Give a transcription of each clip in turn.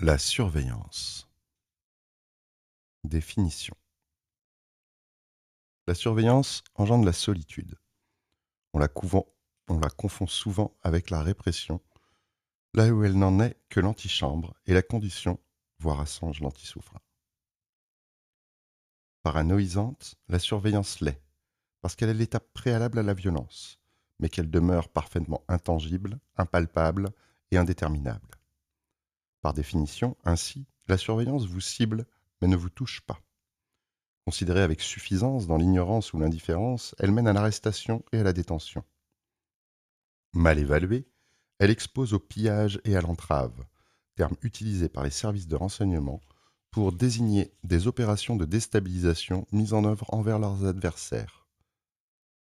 La surveillance. Définition. La surveillance engendre la solitude. On la, on la confond souvent avec la répression, là où elle n'en est que l'antichambre et la condition, voire Assange l'antisouffre. Paranoïsante, la surveillance l'est, parce qu'elle est l'étape préalable à la violence, mais qu'elle demeure parfaitement intangible, impalpable et indéterminable. Par définition, ainsi, la surveillance vous cible, mais ne vous touche pas. Considérée avec suffisance dans l'ignorance ou l'indifférence, elle mène à l'arrestation et à la détention. Mal évaluée, elle expose au pillage et à l'entrave, terme utilisé par les services de renseignement pour désigner des opérations de déstabilisation mises en œuvre envers leurs adversaires.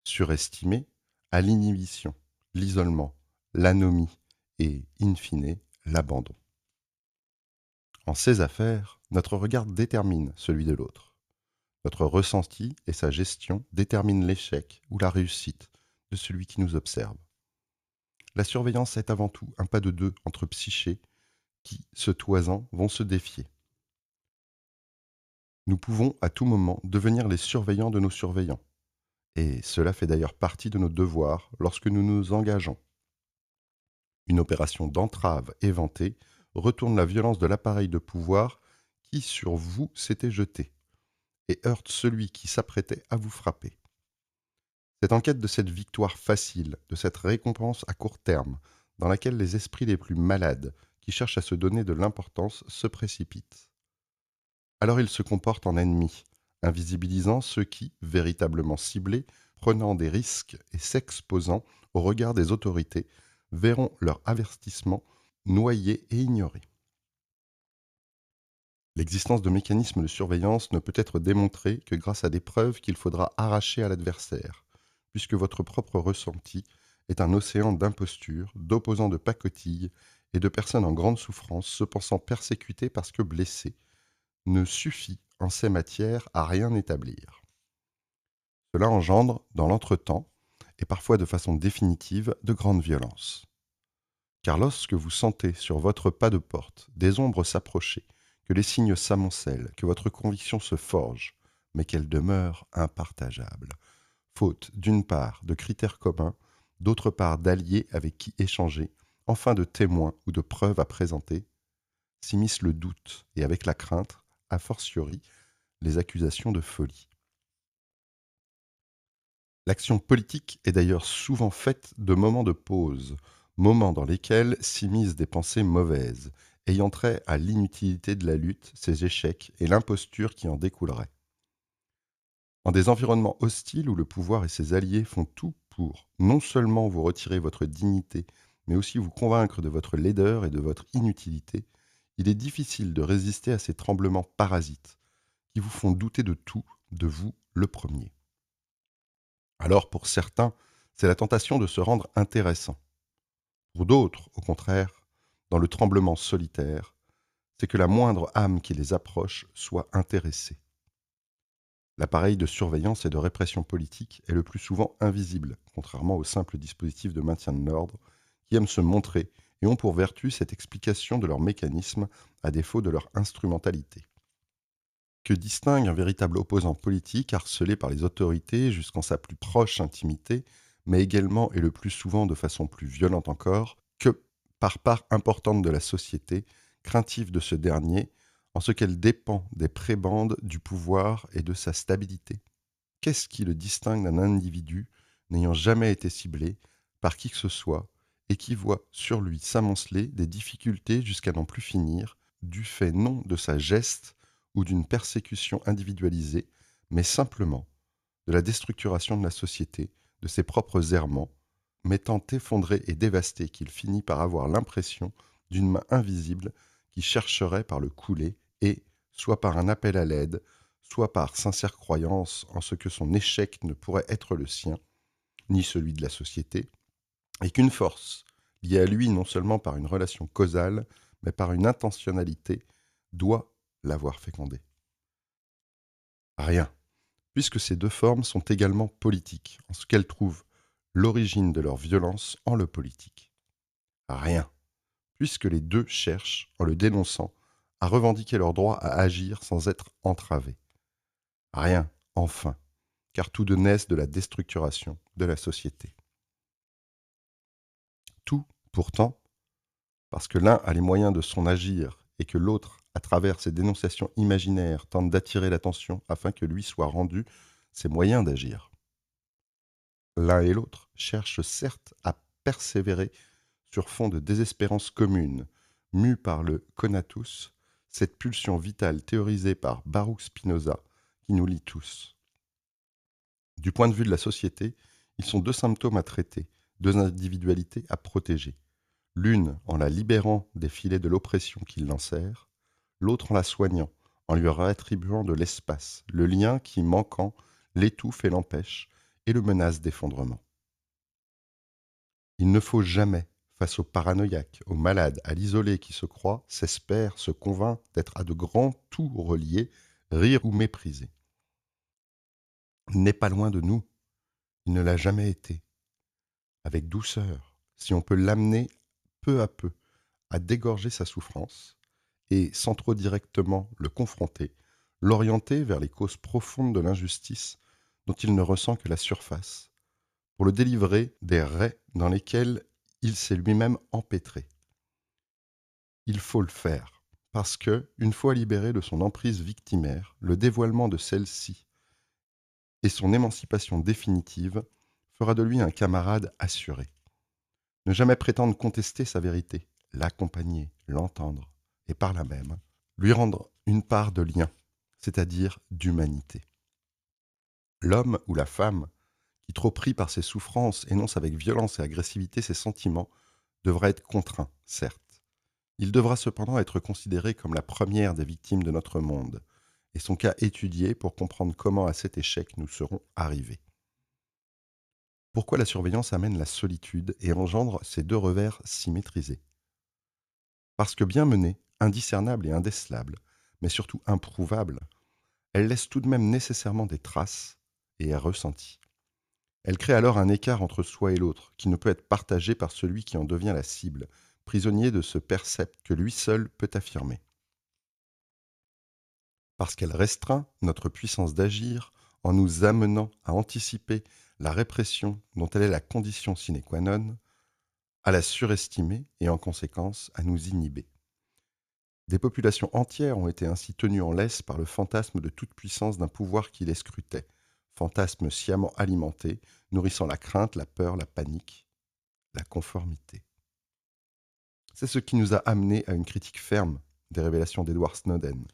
Surestimée, à l'inhibition, l'isolement, l'anomie et, in fine, l'abandon. En ces affaires, notre regard détermine celui de l'autre. Notre ressenti et sa gestion déterminent l'échec ou la réussite de celui qui nous observe. La surveillance est avant tout un pas de deux entre psychés qui, se toisant, vont se défier. Nous pouvons à tout moment devenir les surveillants de nos surveillants, et cela fait d'ailleurs partie de nos devoirs lorsque nous nous engageons. Une opération d'entrave éventée retourne la violence de l'appareil de pouvoir qui sur vous s'était jeté et heurte celui qui s'apprêtait à vous frapper. C'est en quête de cette victoire facile, de cette récompense à court terme, dans laquelle les esprits les plus malades, qui cherchent à se donner de l'importance, se précipitent. Alors ils se comportent en ennemis, invisibilisant ceux qui, véritablement ciblés, prenant des risques et s'exposant au regard des autorités, verront leur avertissement noyé et ignoré. L'existence de mécanismes de surveillance ne peut être démontrée que grâce à des preuves qu'il faudra arracher à l'adversaire, puisque votre propre ressenti est un océan d'impostures, d'opposants de pacotille et de personnes en grande souffrance se pensant persécutées parce que blessées, ne suffit en ces matières à rien établir. Cela engendre, dans l'entretemps, et parfois de façon définitive, de grandes violences. Car lorsque vous sentez sur votre pas de porte des ombres s'approcher, que les signes s'amoncellent, que votre conviction se forge, mais qu'elle demeure impartageable, faute d'une part de critères communs, d'autre part d'alliés avec qui échanger, enfin de témoins ou de preuves à présenter, s'immisce le doute et avec la crainte, a fortiori, les accusations de folie. L'action politique est d'ailleurs souvent faite de moments de pause, moments dans lesquels s'immiscent des pensées mauvaises, ayant trait à l'inutilité de la lutte, ses échecs et l'imposture qui en découlerait. En des environnements hostiles où le pouvoir et ses alliés font tout pour non seulement vous retirer votre dignité, mais aussi vous convaincre de votre laideur et de votre inutilité, il est difficile de résister à ces tremblements parasites qui vous font douter de tout, de vous le premier. Alors pour certains, c'est la tentation de se rendre intéressant. Pour d'autres, au contraire, dans le tremblement solitaire, c'est que la moindre âme qui les approche soit intéressée. L'appareil de surveillance et de répression politique est le plus souvent invisible, contrairement aux simples dispositifs de maintien de l'ordre, qui aiment se montrer et ont pour vertu cette explication de leur mécanisme à défaut de leur instrumentalité. Que distingue un véritable opposant politique harcelé par les autorités jusqu'en sa plus proche intimité, mais également et le plus souvent de façon plus violente encore, que par part importante de la société, craintive de ce dernier, en ce qu'elle dépend des prébendes du pouvoir et de sa stabilité. Qu'est-ce qui le distingue d'un individu n'ayant jamais été ciblé par qui que ce soit et qui voit sur lui s'amonceler des difficultés jusqu'à n'en plus finir, du fait non de sa geste ou d'une persécution individualisée, mais simplement de la déstructuration de la société, de ses propres errements, m'étant effondré et dévasté qu'il finit par avoir l'impression d'une main invisible qui chercherait par le couler et, soit par un appel à l'aide, soit par sincère croyance en ce que son échec ne pourrait être le sien, ni celui de la société, et qu'une force, liée à lui non seulement par une relation causale, mais par une intentionnalité, doit l'avoir fécondé. Rien, puisque ces deux formes sont également politiques, en ce qu'elles trouvent l'origine de leur violence en le politique. Rien, puisque les deux cherchent, en le dénonçant, à revendiquer leur droit à agir sans être entravés. Rien, enfin, car tout de naissent de la déstructuration de la société. Tout, pourtant, parce que l'un a les moyens de son agir et que l'autre, à travers ses dénonciations imaginaires, tente d'attirer l'attention afin que lui soit rendu ses moyens d'agir. L'un et l'autre cherchent certes à persévérer sur fond de désespérance commune, mus par le conatus, cette pulsion vitale théorisée par Baruch Spinoza qui nous lie tous. Du point de vue de la société, ils sont deux symptômes à traiter, deux individualités à protéger. L'une en la libérant des filets de l'oppression qui l'enserre, l'autre en la soignant, en lui réattribuant de l'espace, le lien qui, manquant, l'étouffe et l'empêche, et le menace d'effondrement. Il ne faut jamais, face au paranoïaque, au malade, à l'isolé qui se croit, s'espère, se convainc d'être à de grands tout reliés, rire ou mépriser. Il n'est pas loin de nous, il ne l'a jamais été. Avec douceur, si on peut l'amener peu à peu à dégorger sa souffrance et, sans trop directement le confronter, l'orienter vers les causes profondes de l'injustice dont il ne ressent que la surface, pour le délivrer des raies dans lesquelles il s'est lui-même empêtré. Il faut le faire, parce que, une fois libéré de son emprise victimaire, le dévoilement de celle-ci et son émancipation définitive fera de lui un camarade assuré. Ne jamais prétendre contester sa vérité, l'accompagner, l'entendre, et par là même, lui rendre une part de lien, c'est-à-dire d'humanité. L'homme ou la femme, qui trop pris par ses souffrances énonce avec violence et agressivité ses sentiments, devra être contraint, certes. Il devra cependant être considéré comme la première des victimes de notre monde, et son cas étudié pour comprendre comment à cet échec nous serons arrivés. Pourquoi la surveillance amène la solitude et engendre ces deux revers si maîtrisés? Parce que bien menée, indiscernable et indécelable, mais surtout improuvable, elle laisse tout de même nécessairement des traces et est ressentie. Elle crée alors un écart entre soi et l'autre, qui ne peut être partagé par celui qui en devient la cible, prisonnier de ce percepte que lui seul peut affirmer. Parce qu'elle restreint notre puissance d'agir en nous amenant à anticiper la répression dont elle est la condition sine qua non, à la surestimer et en conséquence à nous inhiber. Des populations entières ont été ainsi tenues en laisse par le fantasme de toute puissance d'un pouvoir qui les scrutait, fantasme sciemment alimenté, nourrissant la crainte, la peur, la panique, la conformité. C'est ce qui nous a amenés à une critique ferme des révélations d'Edward Snowden,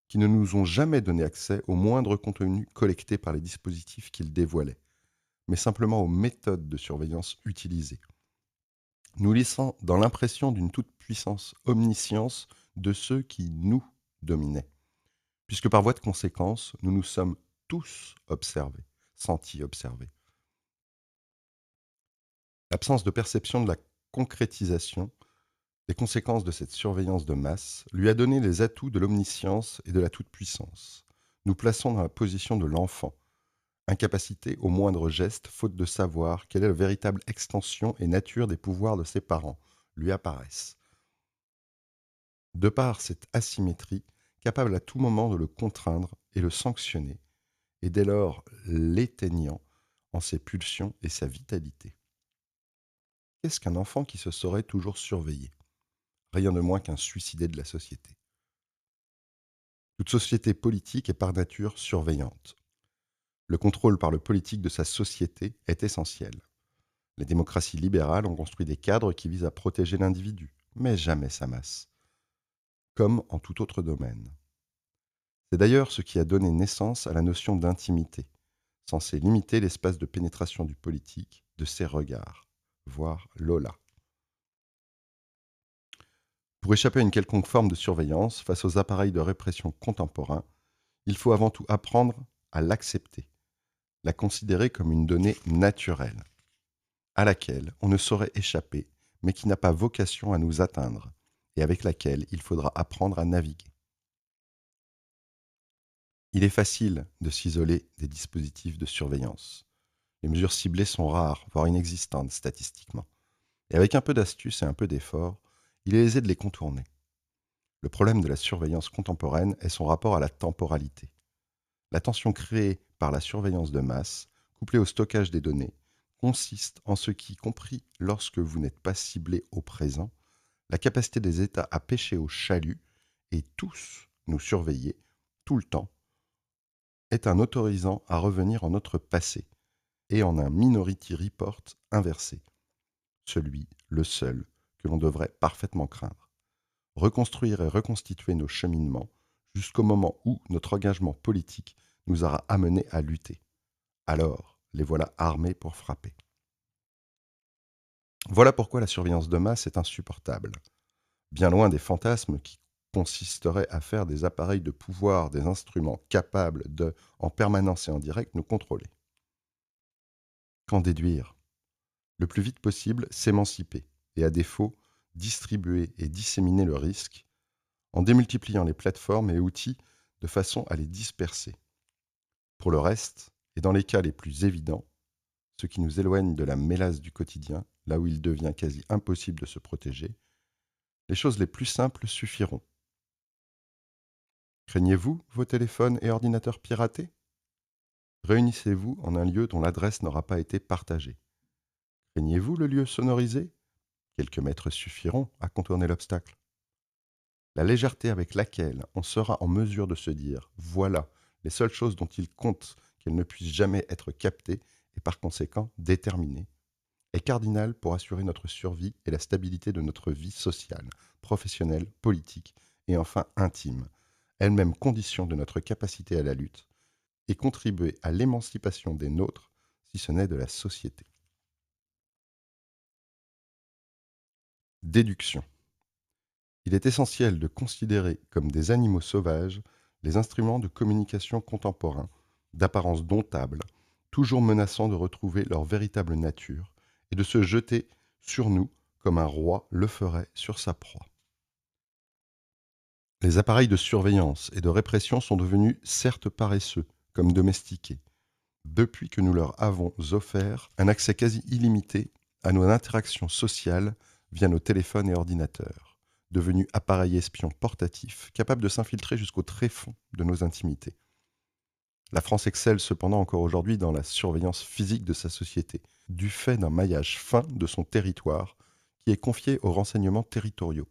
qui ne nous ont jamais donné accès au moindre contenu collecté par les dispositifs qu'il dévoilait, mais simplement aux méthodes de surveillance utilisées, nous laissant dans l'impression d'une toute-puissance omniscience de ceux qui nous dominaient, puisque par voie de conséquence, nous nous sommes tous observés, sentis observés. L'absence de perception de la concrétisation des conséquences de cette surveillance de masse lui a donné les atouts de l'omniscience et de la toute-puissance. Nous plaçons dans la position de l'enfant, incapacité au moindre geste, faute de savoir quelle est la véritable extension et nature des pouvoirs de ses parents, lui apparaissent. De par cette asymétrie, capable à tout moment de le contraindre et le sanctionner, et dès lors l'éteignant en ses pulsions et sa vitalité. Qu'est-ce qu'un enfant qui se saurait toujours surveillé? Rien de moins qu'un suicidé de la société. Toute société politique est par nature surveillante. Le contrôle par le politique de sa société est essentiel. Les démocraties libérales ont construit des cadres qui visent à protéger l'individu, mais jamais sa masse, comme en tout autre domaine. C'est d'ailleurs ce qui a donné naissance à la notion d'intimité, censée limiter l'espace de pénétration du politique, de ses regards, voire l'au-là. Pour échapper à une quelconque forme de surveillance face aux appareils de répression contemporains, il faut avant tout apprendre à l'accepter, la considérer comme une donnée naturelle, à laquelle on ne saurait échapper, mais qui n'a pas vocation à nous atteindre, et avec laquelle il faudra apprendre à naviguer. Il est facile de s'isoler des dispositifs de surveillance. Les mesures ciblées sont rares, voire inexistantes statistiquement. Et avec un peu d'astuce et un peu d'effort, il est aisé de les contourner. Le problème de la surveillance contemporaine est son rapport à la temporalité. La tension créée par la surveillance de masse, couplée au stockage des données, consiste en ce qui, compris lorsque vous n'êtes pas ciblé au présent, la capacité des États à pêcher au chalut et tous nous surveiller tout le temps est un autorisant à revenir en notre passé et en un minority report inversé, celui, le seul, que l'on devrait parfaitement craindre. Reconstruire et reconstituer nos cheminements jusqu'au moment où notre engagement politique nous aura amenés à lutter. Alors, les voilà armés pour frapper. Voilà pourquoi la surveillance de masse est insupportable. Bien loin des fantasmes qui consisteraient à faire des appareils de pouvoir des instruments capables de, en permanence et en direct, nous contrôler. Qu'en déduire? Le plus vite possible, s'émanciper et, à défaut, distribuer et disséminer le risque en démultipliant les plateformes et outils de façon à les disperser. Pour le reste, et dans les cas les plus évidents, ce qui nous éloigne de la mélasse du quotidien, là où il devient quasi impossible de se protéger, les choses les plus simples suffiront. Craignez-vous vos téléphones et ordinateurs piratés? Réunissez-vous en un lieu dont l'adresse n'aura pas été partagée. Craignez-vous le lieu sonorisé? Quelques mètres suffiront à contourner l'obstacle. La légèreté avec laquelle on sera en mesure de se dire « voilà les seules choses dont il compte qu'elles ne puissent jamais être captées et par conséquent déterminées » est cardinale pour assurer notre survie et la stabilité de notre vie sociale, professionnelle, politique et enfin intime, elle-même condition de notre capacité à la lutte, et contribuer à l'émancipation des nôtres, si ce n'est de la société. Déduction. Il est essentiel de considérer comme des animaux sauvages les instruments de communication contemporains, d'apparence domptable, toujours menaçant de retrouver leur véritable nature et de se jeter sur nous comme un roi le ferait sur sa proie. Les appareils de surveillance et de répression sont devenus certes paresseux, comme domestiqués, depuis que nous leur avons offert un accès quasi illimité à nos interactions sociales via nos téléphones et ordinateurs, devenus appareils espions portatifs capables de s'infiltrer jusqu'au tréfonds de nos intimités. La France excelle cependant encore aujourd'hui dans la surveillance physique de sa société, du fait d'un maillage fin de son territoire qui est confié aux renseignements territoriaux.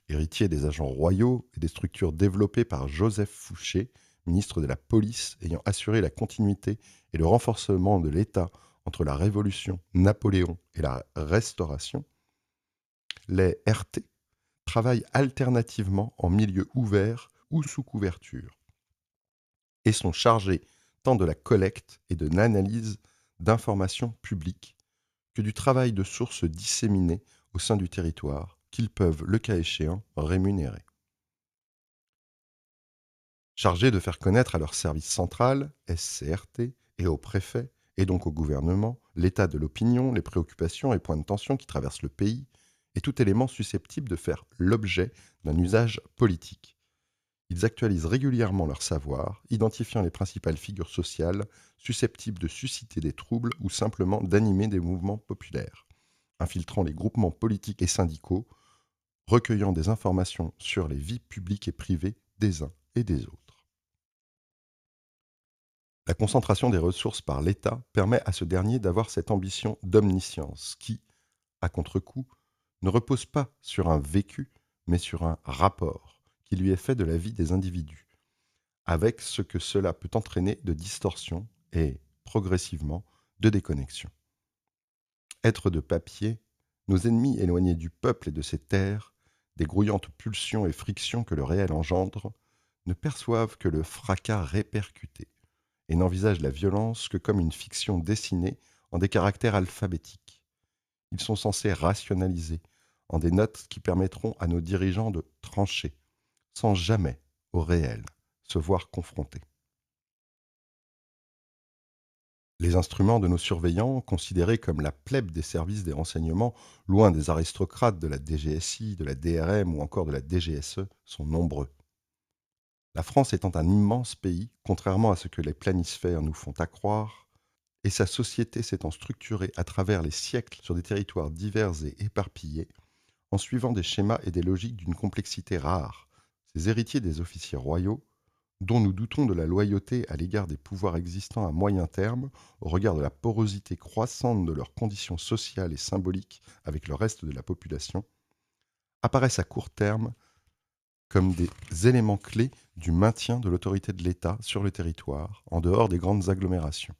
Héritier des agents royaux et des structures développées par Joseph Fouché, ministre de la Police ayant assuré la continuité et le renforcement de l'État entre la Révolution, Napoléon et la Restauration, les RT travaillent alternativement en milieu ouvert ou sous couverture et sont chargés tant de la collecte et de l'analyse d'informations publiques que du travail de sources disséminées au sein du territoire qu'ils peuvent, le cas échéant, rémunérer. Chargés de faire connaître à leur service central, SCRT, et au préfet, et donc au gouvernement, l'état de l'opinion, les préoccupations et points de tension qui traversent le pays, et tout élément susceptible de faire l'objet d'un usage politique. Ils actualisent régulièrement leur savoir, identifiant les principales figures sociales susceptibles de susciter des troubles ou simplement d'animer des mouvements populaires, infiltrant les groupements politiques et syndicaux, recueillant des informations sur les vies publiques et privées des uns et des autres. La concentration des ressources par l'État permet à ce dernier d'avoir cette ambition d'omniscience qui, à contre-coup, ne repose pas sur un vécu, mais sur un rapport qui lui est fait de la vie des individus, avec ce que cela peut entraîner de distorsion et, progressivement, de déconnexion. Êtres de papier, nos ennemis éloignés du peuple et de ses terres, des grouillantes pulsions et frictions que le réel engendre, ne perçoivent que le fracas répercuté et n'envisagent la violence que comme une fiction dessinée en des caractères alphabétiques. Ils sont censés rationaliser en des notes qui permettront à nos dirigeants de trancher, sans jamais, au réel, se voir confrontés. Les instruments de nos surveillants, considérés comme la plèbe des services des renseignements, loin des aristocrates de la DGSI, de la DRM ou encore de la DGSE, sont nombreux. La France étant un immense pays, contrairement à ce que les planisphères nous font accroire, et sa société s'étant structurée à travers les siècles sur des territoires divers et éparpillés, en suivant des schémas et des logiques d'une complexité rare. Ces héritiers des officiers royaux, dont nous doutons de la loyauté à l'égard des pouvoirs existants à moyen terme, au regard de la porosité croissante de leurs conditions sociales et symboliques avec le reste de la population, apparaissent à court terme comme des éléments clés du maintien de l'autorité de l'État sur le territoire, en dehors des grandes agglomérations.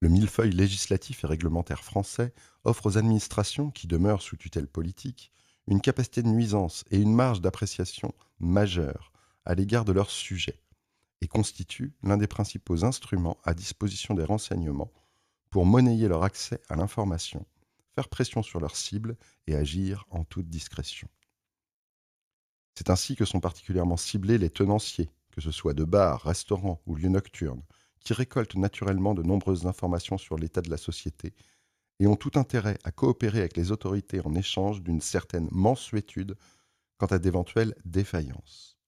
Le millefeuille législatif et réglementaire français offre aux administrations, qui demeurent sous tutelle politique, une capacité de nuisance et une marge d'appréciation majeure à l'égard de leurs sujets, et constitue l'un des principaux instruments à disposition des renseignements pour monnayer leur accès à l'information, faire pression sur leurs cibles et agir en toute discrétion. C'est ainsi que sont particulièrement ciblés les tenanciers, que ce soit de bars, restaurants ou lieux nocturnes, qui récoltent naturellement de nombreuses informations sur l'état de la société et ont tout intérêt à coopérer avec les autorités en échange d'une certaine mansuétude quant à d'éventuelles défaillances.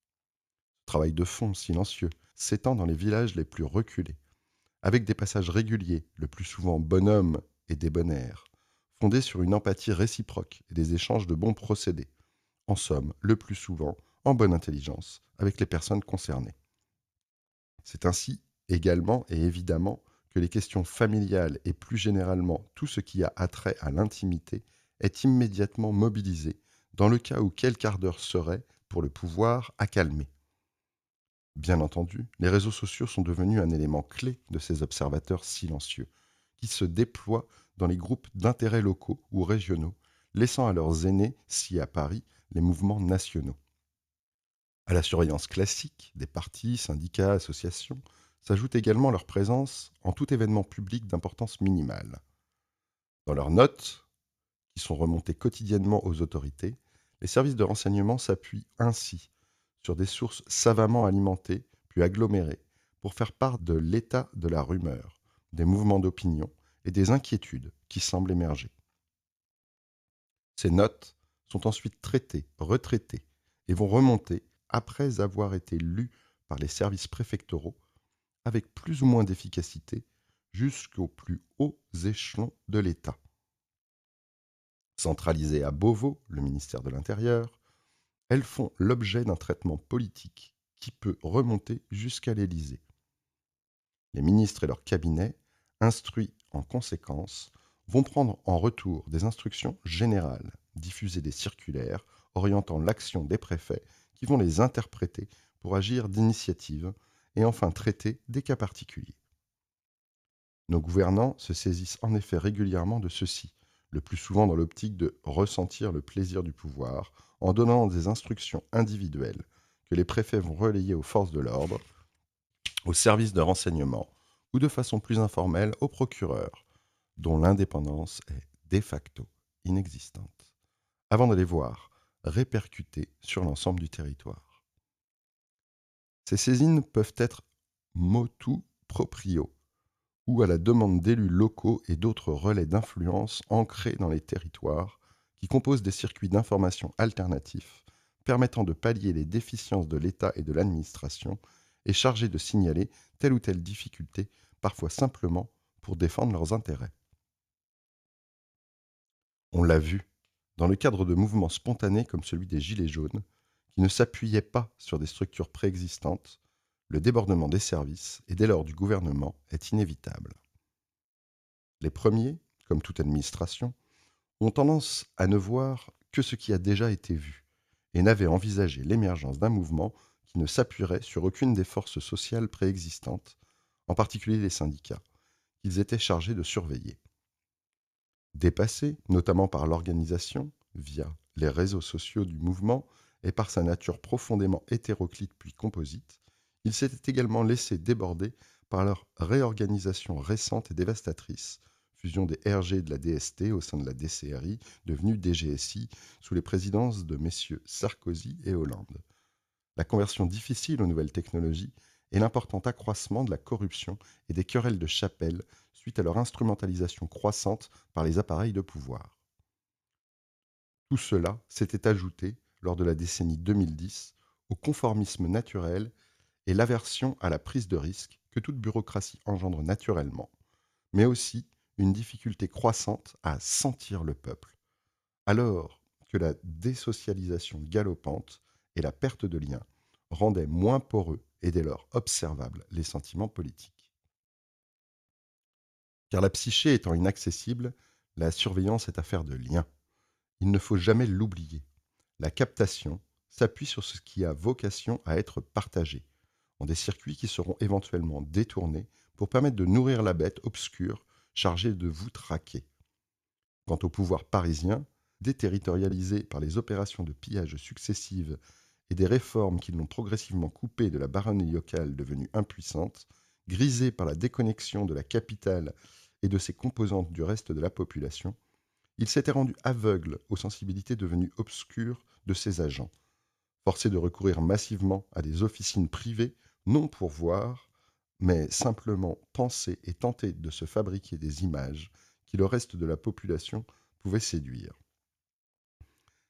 Ce travail de fond silencieux s'étend dans les villages les plus reculés, avec des passages réguliers, le plus souvent bonhommes et débonnaires, fondés sur une empathie réciproque et des échanges de bons procédés, en somme, le plus souvent, en bonne intelligence, avec les personnes concernées. C'est ainsi, également et évidemment, que les questions familiales et plus généralement tout ce qui a attrait à l'intimité est immédiatement mobilisé dans le cas où quel quart d'heure serait, pour le pouvoir, à calmer. Bien entendu, les réseaux sociaux sont devenus un élément clé de ces observateurs silencieux, qui se déploient dans les groupes d'intérêts locaux ou régionaux, laissant à leurs aînés, si à Paris, les mouvements nationaux. À la surveillance classique des partis, syndicats, associations, s'ajoute également leur présence en tout événement public d'importance minimale. Dans leurs notes, qui sont remontées quotidiennement aux autorités, les services de renseignement s'appuient ainsi sur des sources savamment alimentées puis agglomérées pour faire part de l'état de la rumeur, des mouvements d'opinion et des inquiétudes qui semblent émerger. Ces notes sont ensuite traitées, retraitées et vont remonter, après avoir été lues par les services préfectoraux, avec plus ou moins d'efficacité, jusqu'aux plus hauts échelons de l'État. Centralisées à Beauvau, le ministère de l'Intérieur, elles font l'objet d'un traitement politique qui peut remonter jusqu'à l'Élysée. Les ministres et leurs cabinets, instruits en conséquence, vont prendre en retour des instructions générales, diffuser des circulaires orientant l'action des préfets qui vont les interpréter pour agir d'initiative et enfin traiter des cas particuliers. Nos gouvernants se saisissent en effet régulièrement de ceci, le plus souvent dans l'optique de ressentir le plaisir du pouvoir en donnant des instructions individuelles que les préfets vont relayer aux forces de l'ordre, aux services de renseignement ou de façon plus informelle aux procureurs, dont l'indépendance est de facto inexistante, avant de les voir répercuter sur l'ensemble du territoire. Ces saisines peuvent être motu proprio, ou à la demande d'élus locaux et d'autres relais d'influence ancrés dans les territoires, qui composent des circuits d'information alternatifs permettant de pallier les déficiences de l'État et de l'administration et chargés de signaler telle ou telle difficulté, parfois simplement pour défendre leurs intérêts. On l'a vu, dans le cadre de mouvements spontanés comme celui des Gilets jaunes, qui ne s'appuyaient pas sur des structures préexistantes, le débordement des services et dès lors du gouvernement est inévitable. Les premiers, comme toute administration, ont tendance à ne voir que ce qui a déjà été vu et n'avaient envisagé l'émergence d'un mouvement qui ne s'appuierait sur aucune des forces sociales préexistantes, en particulier les syndicats, qu'ils étaient chargés de surveiller. Dépassé, notamment par l'organisation, via les réseaux sociaux du mouvement et par sa nature profondément hétéroclite puis composite, ils s'étaient également laissés déborder par leur réorganisation récente et dévastatrice, fusion des RG et de la DST au sein de la DCRI, devenue DGSI, sous les présidences de messieurs Sarkozy et Hollande. La conversion difficile aux nouvelles technologies et l'important accroissement de la corruption et des querelles de chapelle suite à leur instrumentalisation croissante par les appareils de pouvoir. Tout cela s'était ajouté, lors de la décennie 2010, au conformisme naturel et l'aversion à la prise de risque que toute bureaucratie engendre naturellement, mais aussi une difficulté croissante à sentir le peuple, alors que la désocialisation galopante et la perte de liens rendaient moins poreux et dès lors observables les sentiments politiques. Car la psyché étant inaccessible, la surveillance est affaire de liens. Il ne faut jamais l'oublier. La captation s'appuie sur ce qui a vocation à être partagé, en des circuits qui seront éventuellement détournés pour permettre de nourrir la bête obscure chargée de vous traquer. Quant au pouvoir parisien, déterritorialisé par les opérations de pillage successives et des réformes qui l'ont progressivement coupé de la baronnie locale devenue impuissante, grisé par la déconnexion de la capitale et de ses composantes du reste de la population, il s'était rendu aveugle aux sensibilités devenues obscures de ses agents, forcé de recourir massivement à des officines privées, non pour voir, mais simplement penser et tenter de se fabriquer des images qui le reste de la population pouvait séduire.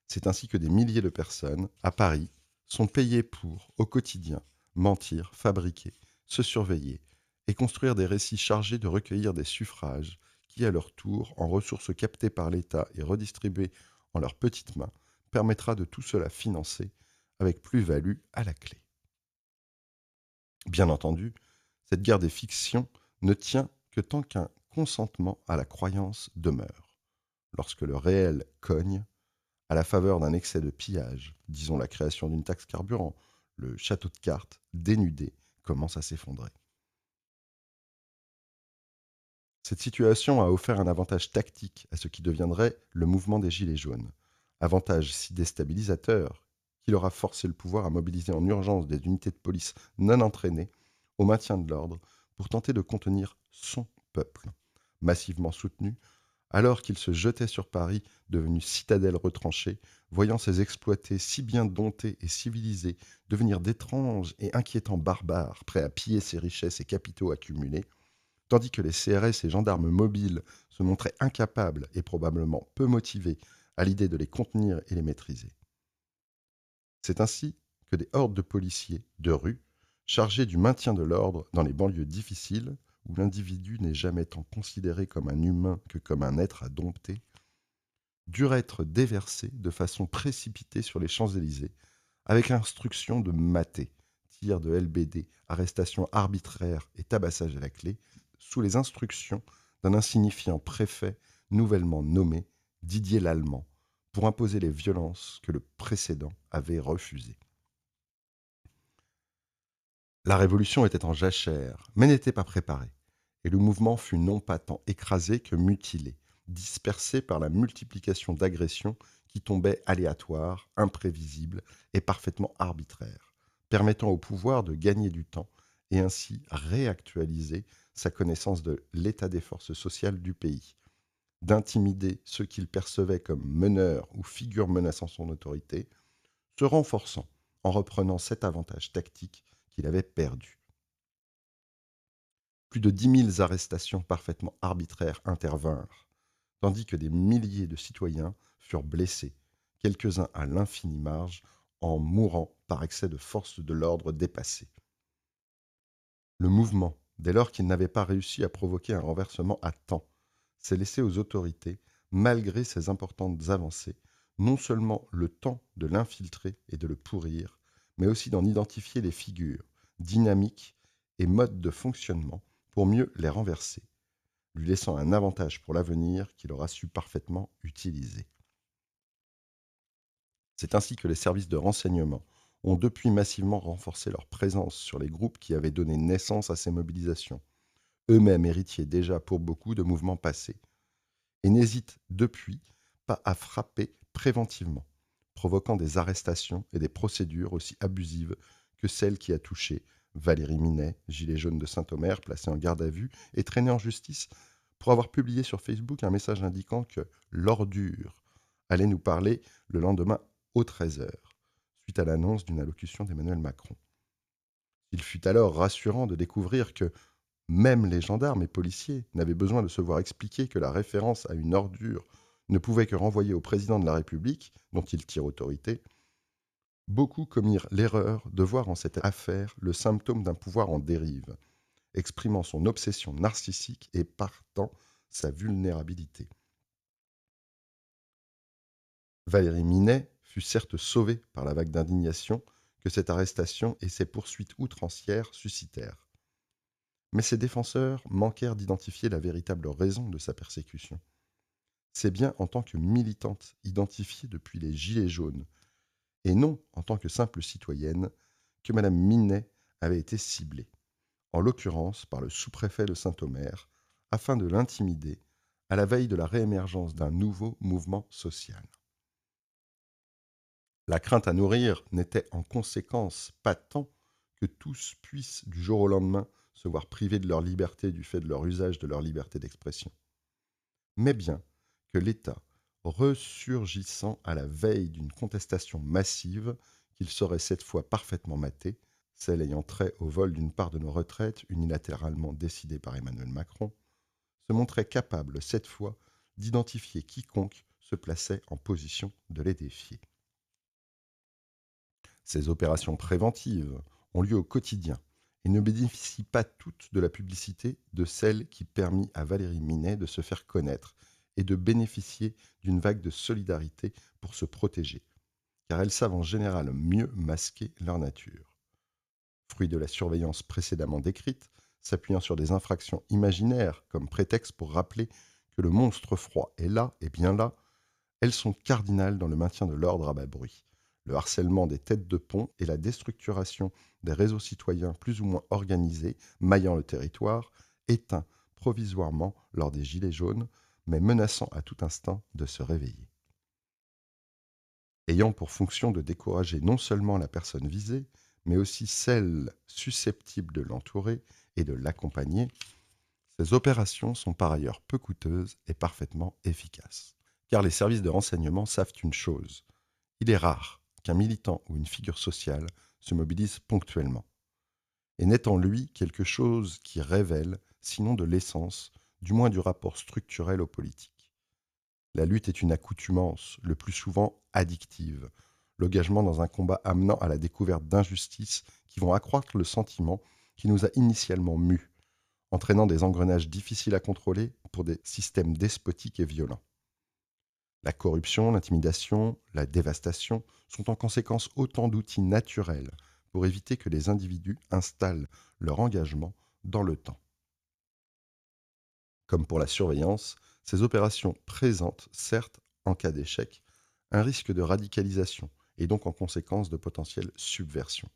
C'est ainsi que des milliers de personnes, à Paris, sont payées pour, au quotidien, mentir, fabriquer, se surveiller et construire des récits chargés de recueillir des suffrages qui, à leur tour, en ressources captées par l'État et redistribuées en leurs petites mains, permettra de tout cela financer avec plus-value à la clé. Bien entendu, cette guerre des fictions ne tient que tant qu'un consentement à la croyance demeure. Lorsque le réel cogne, à la faveur d'un excès de pillage, disons la création d'une taxe carburant, le château de cartes, dénudé, commence à s'effondrer. Cette situation a offert un avantage tactique à ce qui deviendrait le mouvement des Gilets jaunes. Avantage si déstabilisateur qu'il aura forcé le pouvoir à mobiliser en urgence des unités de police non entraînées au maintien de l'ordre pour tenter de contenir son peuple, massivement soutenu, alors qu'il se jetait sur Paris, devenu citadelle retranchée, voyant ses exploités si bien domptés et civilisés devenir d'étranges et inquiétants barbares, prêts à piller ses richesses et capitaux accumulés, tandis que les CRS et gendarmes mobiles se montraient incapables et probablement peu motivés à l'idée de les contenir et les maîtriser. C'est ainsi que des hordes de policiers, de rue, chargés du maintien de l'ordre dans les banlieues difficiles, où l'individu n'est jamais tant considéré comme un humain que comme un être à dompter, durent être déversés de façon précipitée sur les Champs-Élysées, avec instruction de mater, tir de LBD, arrestation arbitraire et tabassage à la clé, sous les instructions d'un insignifiant préfet nouvellement nommé Didier Lallemand, pour imposer les violences que le précédent avait refusées. La révolution était en jachère, mais n'était pas préparée, et le mouvement fut non pas tant écrasé que mutilé, dispersé par la multiplication d'agressions qui tombaient aléatoires, imprévisibles et parfaitement arbitraires, permettant au pouvoir de gagner du temps et ainsi réactualiser sa connaissance de l'état des forces sociales du pays, d'intimider ceux qu'il percevait comme meneurs ou figures menaçant son autorité, se renforçant en reprenant cet avantage tactique qu'il avait perdu. Plus de 10 000 arrestations parfaitement arbitraires intervinrent, tandis que des milliers de citoyens furent blessés, quelques-uns à l'infinie marge, en mourant par excès de force de l'ordre dépassée. Le mouvement, dès lors qu'il n'avait pas réussi à provoquer un renversement à temps, s'est laissé aux autorités, malgré ces importantes avancées, non seulement le temps de l'infiltrer et de le pourrir, mais aussi d'en identifier les figures, dynamiques et modes de fonctionnement pour mieux les renverser, lui laissant un avantage pour l'avenir qu'il aura su parfaitement utiliser. C'est ainsi que les services de renseignement ont depuis massivement renforcé leur présence sur les groupes qui avaient donné naissance à ces mobilisations, eux-mêmes héritiers déjà pour beaucoup de mouvements passés, et n'hésitent depuis pas à frapper préventivement, provoquant des arrestations et des procédures aussi abusives que celle qui a touché Valérie Minet, gilet jaune de Saint-Omer, placé en garde à vue et traîné en justice pour avoir publié sur Facebook un message indiquant que l'ordure allait nous parler le lendemain aux 13 heures, suite à l'annonce d'une allocution d'Emmanuel Macron. Il fut alors rassurant de découvrir que même les gendarmes et policiers n'avaient besoin de se voir expliquer que la référence à une ordure ne pouvait que renvoyer au président de la République, dont ils tirent autorité. Beaucoup commirent l'erreur de voir en cette affaire le symptôme d'un pouvoir en dérive, exprimant son obsession narcissique et partant sa vulnérabilité. Valérie Minet fut certes sauvée par la vague d'indignation que cette arrestation et ses poursuites outrancières suscitèrent. Mais ses défenseurs manquèrent d'identifier la véritable raison de sa persécution. C'est bien en tant que militante identifiée depuis les Gilets jaunes, et non en tant que simple citoyenne, que Madame Minet avait été ciblée, en l'occurrence par le sous-préfet de Saint-Omer, afin de l'intimider à la veille de la réémergence d'un nouveau mouvement social. La crainte à nourrir n'était en conséquence pas tant que tous puissent du jour au lendemain se voir privés de leur liberté du fait de leur usage de leur liberté d'expression, mais bien que l'État, ressurgissant à la veille d'une contestation massive qu'il saurait cette fois parfaitement matée, celle ayant trait au vol d'une part de nos retraites unilatéralement décidée par Emmanuel Macron, se montrait capable cette fois d'identifier quiconque se plaçait en position de les défier. Ces opérations préventives ont lieu au quotidien et ne bénéficient pas toutes de la publicité de celle qui permit à Valérie Minet de se faire connaître et de bénéficier d'une vague de solidarité pour se protéger, car elles savent en général mieux masquer leur nature. Fruit de la surveillance précédemment décrite, s'appuyant sur des infractions imaginaires comme prétexte pour rappeler que le monstre froid est là et bien là, elles sont cardinales dans le maintien de l'ordre à bas bruit. Le harcèlement des têtes de pont et la déstructuration des réseaux citoyens plus ou moins organisés maillant le territoire, éteints provisoirement lors des Gilets jaunes, mais menaçant à tout instant de se réveiller. Ayant pour fonction de décourager non seulement la personne visée, mais aussi celle susceptible de l'entourer et de l'accompagner, ces opérations sont par ailleurs peu coûteuses et parfaitement efficaces. Car les services de renseignement savent une chose: il est rare qu'un militant ou une figure sociale se mobilise ponctuellement, et n'est en lui quelque chose qui révèle, sinon de l'essence, du moins du rapport structurel aux politiques. La lutte est une accoutumance, le plus souvent addictive, l'engagement dans un combat amenant à la découverte d'injustices qui vont accroître le sentiment qui nous a initialement mus, entraînant des engrenages difficiles à contrôler pour des systèmes despotiques et violents. La corruption, l'intimidation, la dévastation sont en conséquence autant d'outils naturels pour éviter que les individus installent leur engagement dans le temps. Comme pour la surveillance, ces opérations présentent, certes, en cas d'échec, un risque de radicalisation et donc en conséquence de potentielle subversion.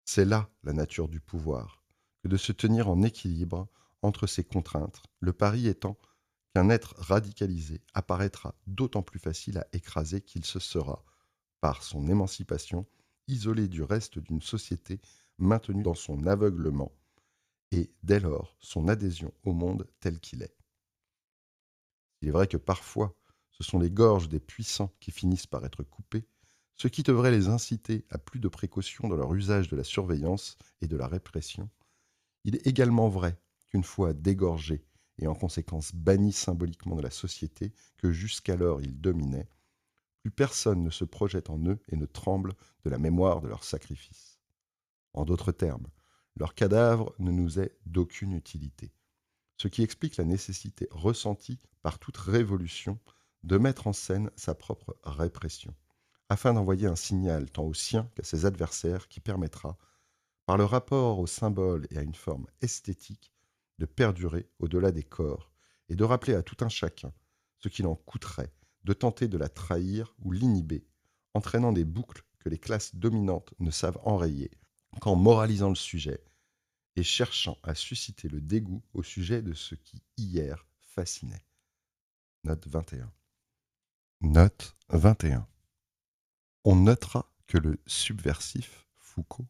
C'est là la nature du pouvoir, que de se tenir en équilibre entre ces contraintes, le pari étant qu'un être radicalisé apparaîtra d'autant plus facile à écraser qu'il se sera, par son émancipation, isolé du reste d'une société maintenue dans son aveuglement, et dès lors son adhésion au monde tel qu'il est. Il est vrai que parfois, ce sont les gorges des puissants qui finissent par être coupées, ce qui devrait les inciter à plus de précaution dans leur usage de la surveillance et de la répression. Il est également vrai qu'une fois dégorgés et en conséquence bannis symboliquement de la société que jusqu'alors ils dominaient, plus personne ne se projette en eux et ne tremble de la mémoire de leur sacrifice. En d'autres termes, leur cadavre ne nous est d'aucune utilité, ce qui explique la nécessité ressentie par toute révolution de mettre en scène sa propre répression, afin d'envoyer un signal tant aux siens qu'à ses adversaires qui permettra, par le rapport au symbole et à une forme esthétique, de perdurer au-delà des corps et de rappeler à tout un chacun ce qu'il en coûterait de tenter de la trahir ou l'inhiber, entraînant des boucles que les classes dominantes ne savent enrayer qu'en moralisant le sujet et cherchant à susciter le dégoût au sujet de ce qui hier fascinait. Note 21. Note 21. On notera que le subversif Foucault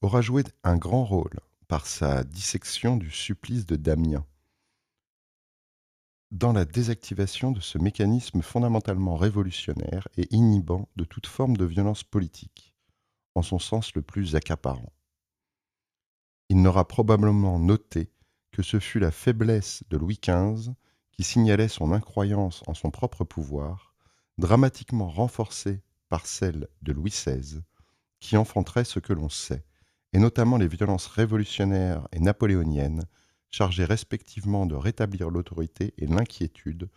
aura joué un grand rôle par sa dissection du supplice de Damien dans la désactivation de ce mécanisme fondamentalement révolutionnaire et inhibant de toute forme de violence politique, en son sens le plus accaparant. Il n'aura probablement noté que ce fut la faiblesse de Louis XV qui signalait son incroyance en son propre pouvoir, dramatiquement renforcée par celle de Louis XVI, qui enfanterait ce que l'on sait, et notamment les violences révolutionnaires et napoléoniennes, chargées respectivement de rétablir l'autorité et l'inquiétude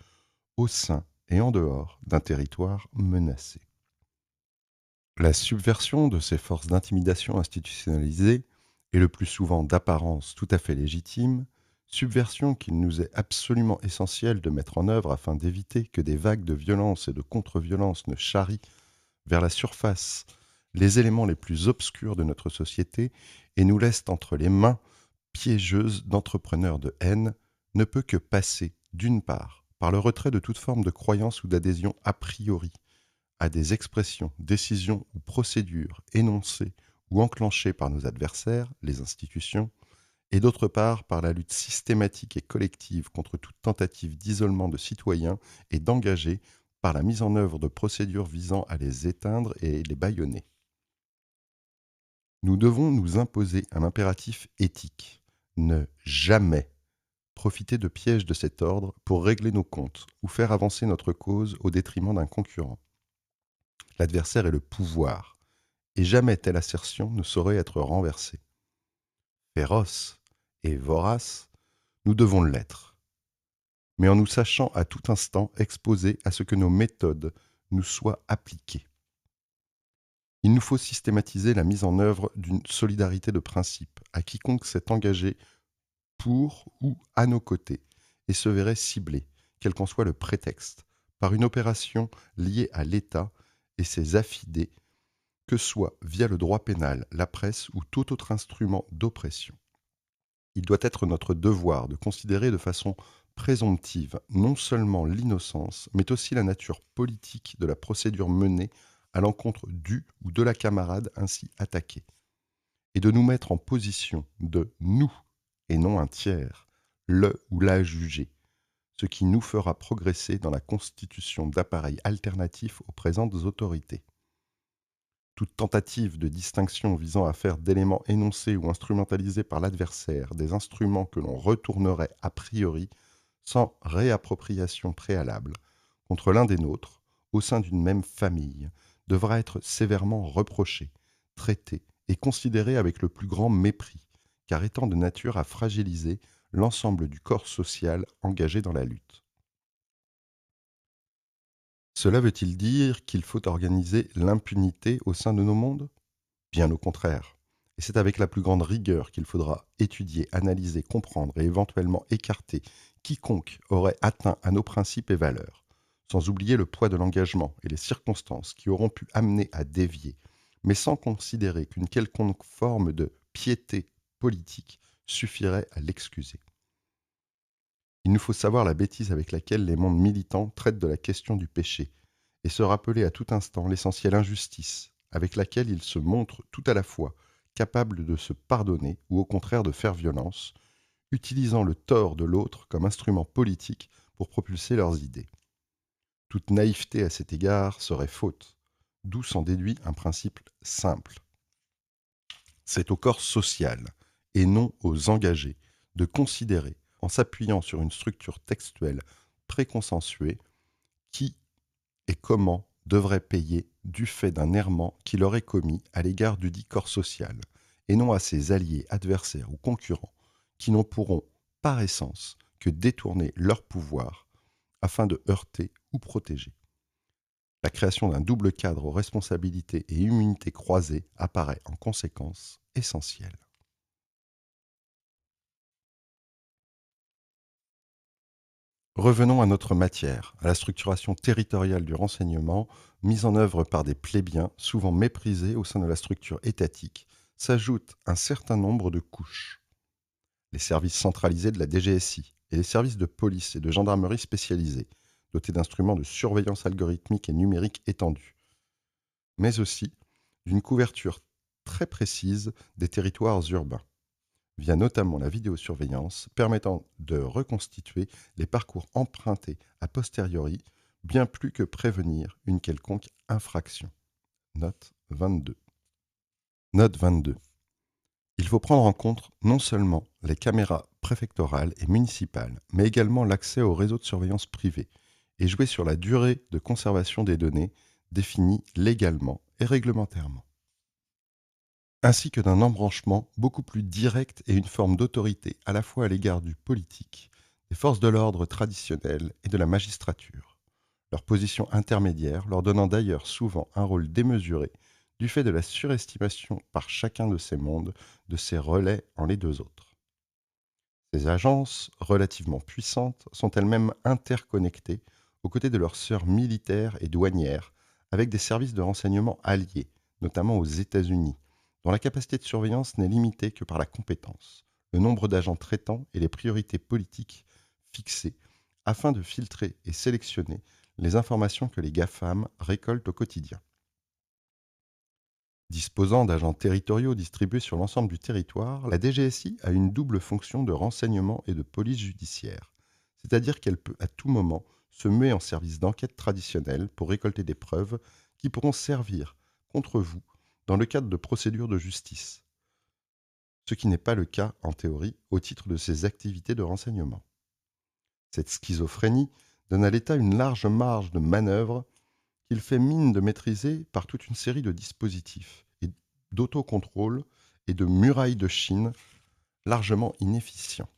au sein et en dehors d'un territoire menacé. La subversion de ces forces d'intimidation institutionnalisées est le plus souvent d'apparence tout à fait légitime, subversion qu'il nous est absolument essentiel de mettre en œuvre afin d'éviter que des vagues de violence et de contre-violence ne charrient vers la surface les éléments les plus obscurs de notre société et nous laissent entre les mains piégeuses d'entrepreneurs de haine, ne peut que passer, d'une part, par le retrait de toute forme de croyance ou d'adhésion a priori à des expressions, décisions ou procédures énoncées ou enclenchées par nos adversaires, les institutions, et d'autre part par la lutte systématique et collective contre toute tentative d'isolement de citoyens et d'engager par la mise en œuvre de procédures visant à les éteindre et les bâillonner. Nous devons nous imposer un impératif éthique, ne jamais profiter de pièges de cet ordre pour régler nos comptes ou faire avancer notre cause au détriment d'un concurrent. L'adversaire est le pouvoir, et jamais telle assertion ne saurait être renversée. Féroce et vorace, nous devons l'être, mais en nous sachant à tout instant exposés à ce que nos méthodes nous soient appliquées. Il nous faut systématiser la mise en œuvre d'une solidarité de principe à quiconque s'est engagé pour ou à nos côtés et se verrait ciblé, quel qu'en soit le prétexte, par une opération liée à l'État et ses affidés, que soit via le droit pénal, la presse ou tout autre instrument d'oppression. Il doit être notre devoir de considérer de façon présomptive non seulement l'innocence, mais aussi la nature politique de la procédure menée à l'encontre du ou de la camarade ainsi attaqué, et de nous mettre en position de nous, et non un tiers, le ou la juger, ce qui nous fera progresser dans la constitution d'appareils alternatifs aux présentes autorités. Toute tentative de distinction visant à faire d'éléments énoncés ou instrumentalisés par l'adversaire des instruments que l'on retournerait a priori sans réappropriation préalable contre l'un des nôtres au sein d'une même famille devra être sévèrement reprochée, traitée et considérée avec le plus grand mépris, car étant de nature à fragiliser l'ensemble du corps social engagé dans la lutte. Cela veut-il dire qu'il faut organiser l'impunité au sein de nos mondes ? Bien au contraire. Et c'est avec la plus grande rigueur qu'il faudra étudier, analyser, comprendre et éventuellement écarter quiconque aurait atteint à nos principes et valeurs, sans oublier le poids de l'engagement et les circonstances qui auront pu amener à dévier, mais sans considérer qu'une quelconque forme de piété politique suffirait à l'excuser. Il nous faut savoir la bêtise avec laquelle les mondes militants traitent de la question du péché, et se rappeler à tout instant l'essentielle injustice avec laquelle ils se montrent tout à la fois capables de se pardonner ou au contraire de faire violence, utilisant le tort de l'autre comme instrument politique pour propulser leurs idées. Toute naïveté à cet égard serait faute, d'où s'en déduit un principe simple. C'est au corps social, et non aux engagés, de considérer, en s'appuyant sur une structure textuelle préconsensuée, qui et comment devraient payer du fait d'un errement qu'il aurait commis à l'égard du dit corps social, et non à ses alliés, adversaires ou concurrents, qui n'en pourront, par essence, que détourner leur pouvoir afin de heurter ou protéger. La création d'un double cadre aux responsabilités et immunités croisées apparaît en conséquence essentielle. Revenons à notre matière, à la structuration territoriale du renseignement, mise en œuvre par des plébiens, souvent méprisés au sein de la structure étatique, s'ajoute un certain nombre de couches. Les services centralisés de la DGSI et les services de police et de gendarmerie spécialisés, dotés d'instruments de surveillance algorithmique et numérique étendus, mais aussi d'une couverture très précise des territoires urbains, via notamment la vidéosurveillance permettant de reconstituer les parcours empruntés a posteriori, bien plus que prévenir une quelconque infraction. Note 22. Note 22. Il faut prendre en compte non seulement les caméras préfectorales et municipales, mais également l'accès au réseau de surveillance privée et jouer sur la durée de conservation des données définies légalement et réglementairement, ainsi que d'un embranchement beaucoup plus direct et une forme d'autorité à la fois à l'égard du politique, des forces de l'ordre traditionnelles et de la magistrature. leur position intermédiaire leur donnant d'ailleurs souvent un rôle démesuré du fait de la surestimation par chacun de ces mondes de ces relais en les deux autres. Ces agences, relativement puissantes, sont elles-mêmes interconnectées aux côtés de leurs sœurs militaires et douanières, avec des services de renseignement alliés, notamment aux États-Unis, dont la capacité de surveillance n'est limitée que par la compétence, le nombre d'agents traitants et les priorités politiques fixées, afin de filtrer et sélectionner les informations que les GAFAM récoltent au quotidien. Disposant d'agents territoriaux distribués sur l'ensemble du territoire, la DGSI a une double fonction de renseignement et de police judiciaire, c'est-à-dire qu'elle peut à tout moment se muer en service d'enquête traditionnelle pour récolter des preuves qui pourront servir contre vous dans le cadre de procédures de justice, ce qui n'est pas le cas en théorie au titre de ses activités de renseignement. Cette schizophrénie donne à l'État une large marge de manœuvre qu'il fait mine de maîtriser par toute une série de dispositifs et d'autocontrôle et de murailles de Chine largement inefficients.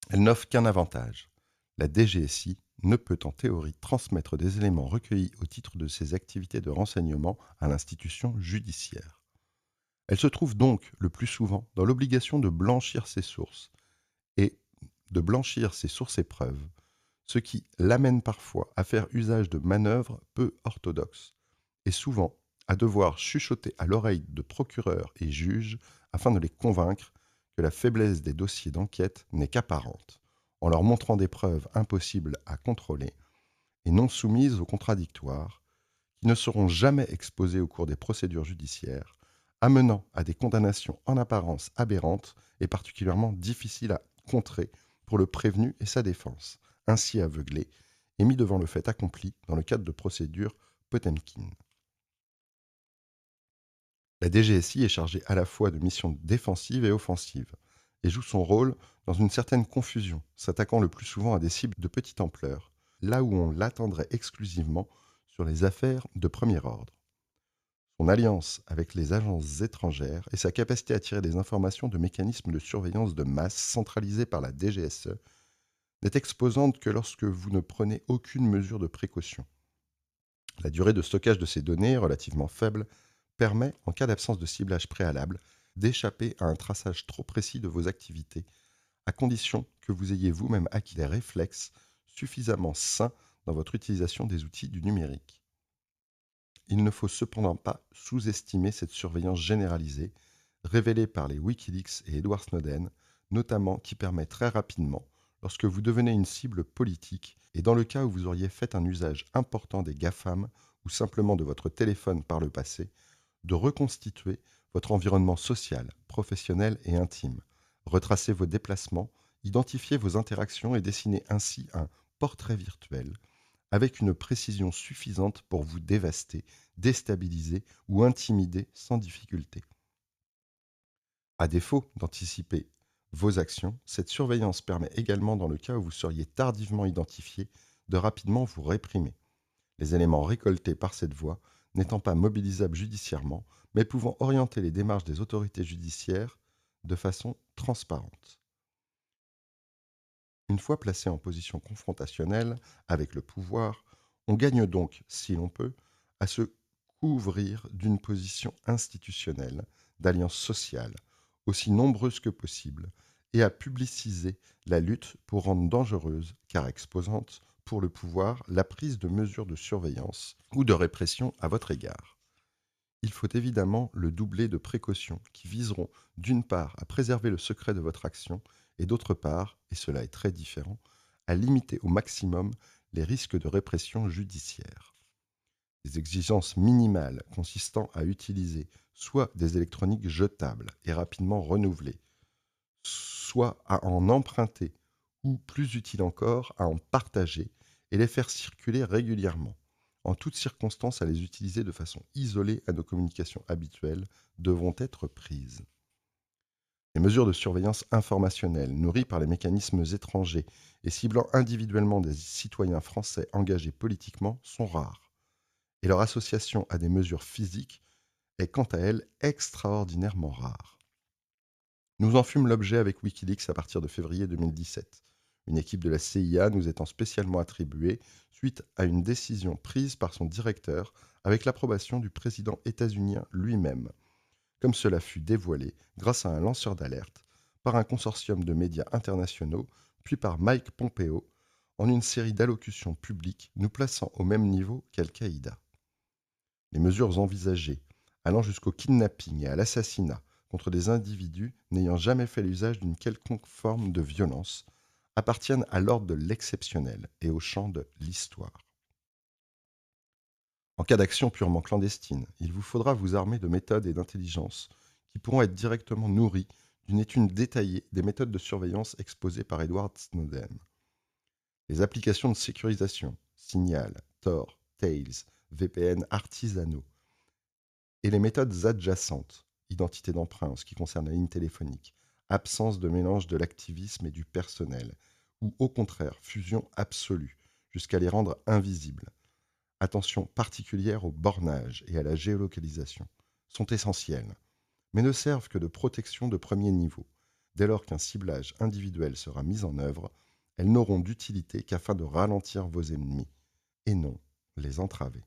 Elle n'offre qu'un avantage. La DGSI ne peut en théorie transmettre des éléments recueillis au titre de ses activités de renseignement à l'institution judiciaire. Elle se trouve donc le plus souvent dans l'obligation de blanchir ses sources et et preuves, ce qui l'amène parfois à faire usage de manœuvres peu orthodoxes et souvent à devoir chuchoter à l'oreille de procureurs et juges afin de les convaincre que la faiblesse des dossiers d'enquête n'est qu'apparente, en leur montrant des preuves impossibles à contrôler et non soumises au contradictoire, qui ne seront jamais exposées au cours des procédures judiciaires, amenant à des condamnations en apparence aberrantes et particulièrement difficiles à contrer pour le prévenu et sa défense, ainsi aveuglé et mis devant le fait accompli dans le cadre de procédures Potemkin. La DGSI est chargée à la fois de missions défensives et offensives, et joue son rôle dans une certaine confusion, s'attaquant le plus souvent à des cibles de petite ampleur, là où on l'attendrait exclusivement sur les affaires de premier ordre. Son alliance avec les agences étrangères et sa capacité à tirer des informations de mécanismes de surveillance de masse centralisés par la DGSE n'est exposante que lorsque vous ne prenez aucune mesure de précaution. La durée de stockage de ces données, relativement faible, permet, en cas d'absence de ciblage préalable, d'échapper à un traçage trop précis de vos activités, à condition que vous ayez vous-même acquis des réflexes suffisamment sains dans votre utilisation des outils du numérique. Il ne faut cependant pas sous-estimer cette surveillance généralisée, révélée par les Wikileaks et Edward Snowden, notamment qui permet très rapidement, lorsque vous devenez une cible politique et dans le cas où vous auriez fait un usage important des GAFAM ou simplement de votre téléphone par le passé, de reconstituer votre environnement social, professionnel et intime, retracer vos déplacements, identifier vos interactions et dessiner ainsi un portrait virtuel avec une précision suffisante pour vous dévaster, déstabiliser ou intimider sans difficulté. À défaut d'anticiper vos actions, cette surveillance permet également, dans le cas où vous seriez tardivement identifié, de rapidement vous réprimer. Les éléments récoltés par cette voie n'étant pas mobilisables judiciairement, mais pouvant orienter les démarches des autorités judiciaires de façon transparente. Une fois placé en position confrontationnelle avec le pouvoir, on gagne donc, si l'on peut, à se couvrir d'une position institutionnelle, d'alliance sociale, aussi nombreuse que possible, et à publiciser la lutte pour rendre dangereuse, car exposante, pour le pouvoir, la prise de mesures de surveillance ou de répression à votre égard. Il faut évidemment le doubler de précautions qui viseront d'une part à préserver le secret de votre action et d'autre part, et cela est très différent, à limiter au maximum les risques de répression judiciaire. Des exigences minimales consistant à utiliser soit des électroniques jetables et rapidement renouvelées, soit à en emprunter ou, plus utile encore, à en partager et les faire circuler régulièrement, en toutes circonstances à les utiliser de façon isolée à nos communications habituelles, devront être prises. Les mesures de surveillance informationnelle nourries par les mécanismes étrangers et ciblant individuellement des citoyens français engagés politiquement sont rares, et leur association à des mesures physiques est quant à elle extraordinairement rare. Nous en fûmes l'objet avec Wikileaks à partir de février 2017, une équipe de la CIA nous étant spécialement attribuée suite à une décision prise par son directeur avec l'approbation du président états-unien lui-même, comme cela fut dévoilé grâce à un lanceur d'alerte par un consortium de médias internationaux, puis par Mike Pompeo, en une série d'allocutions publiques nous plaçant au même niveau qu'Al-Qaïda. Les mesures envisagées, allant jusqu'au kidnapping et à l'assassinat contre des individus n'ayant jamais fait l'usage d'une quelconque forme de violence, appartiennent à l'ordre de l'exceptionnel et au champ de l'histoire. En cas d'action purement clandestine, il vous faudra vous armer de méthodes et d'intelligence qui pourront être directement nourries d'une étude détaillée des méthodes de surveillance exposées par Edward Snowden. Les applications de sécurisation, Signal, Tor, Tails, VPN artisanaux, et les méthodes adjacentes, identité d'emprunt en ce qui concerne la ligne téléphonique, absence de mélange de l'activisme et du personnel, ou au contraire fusion absolue, jusqu'à les rendre invisibles. Attention particulière au bornage et à la géolocalisation, sont essentielles, mais ne servent que de protection de premier niveau. Dès lors qu'un ciblage individuel sera mis en œuvre, elles n'auront d'utilité qu'afin de ralentir vos ennemis, et non les entraver.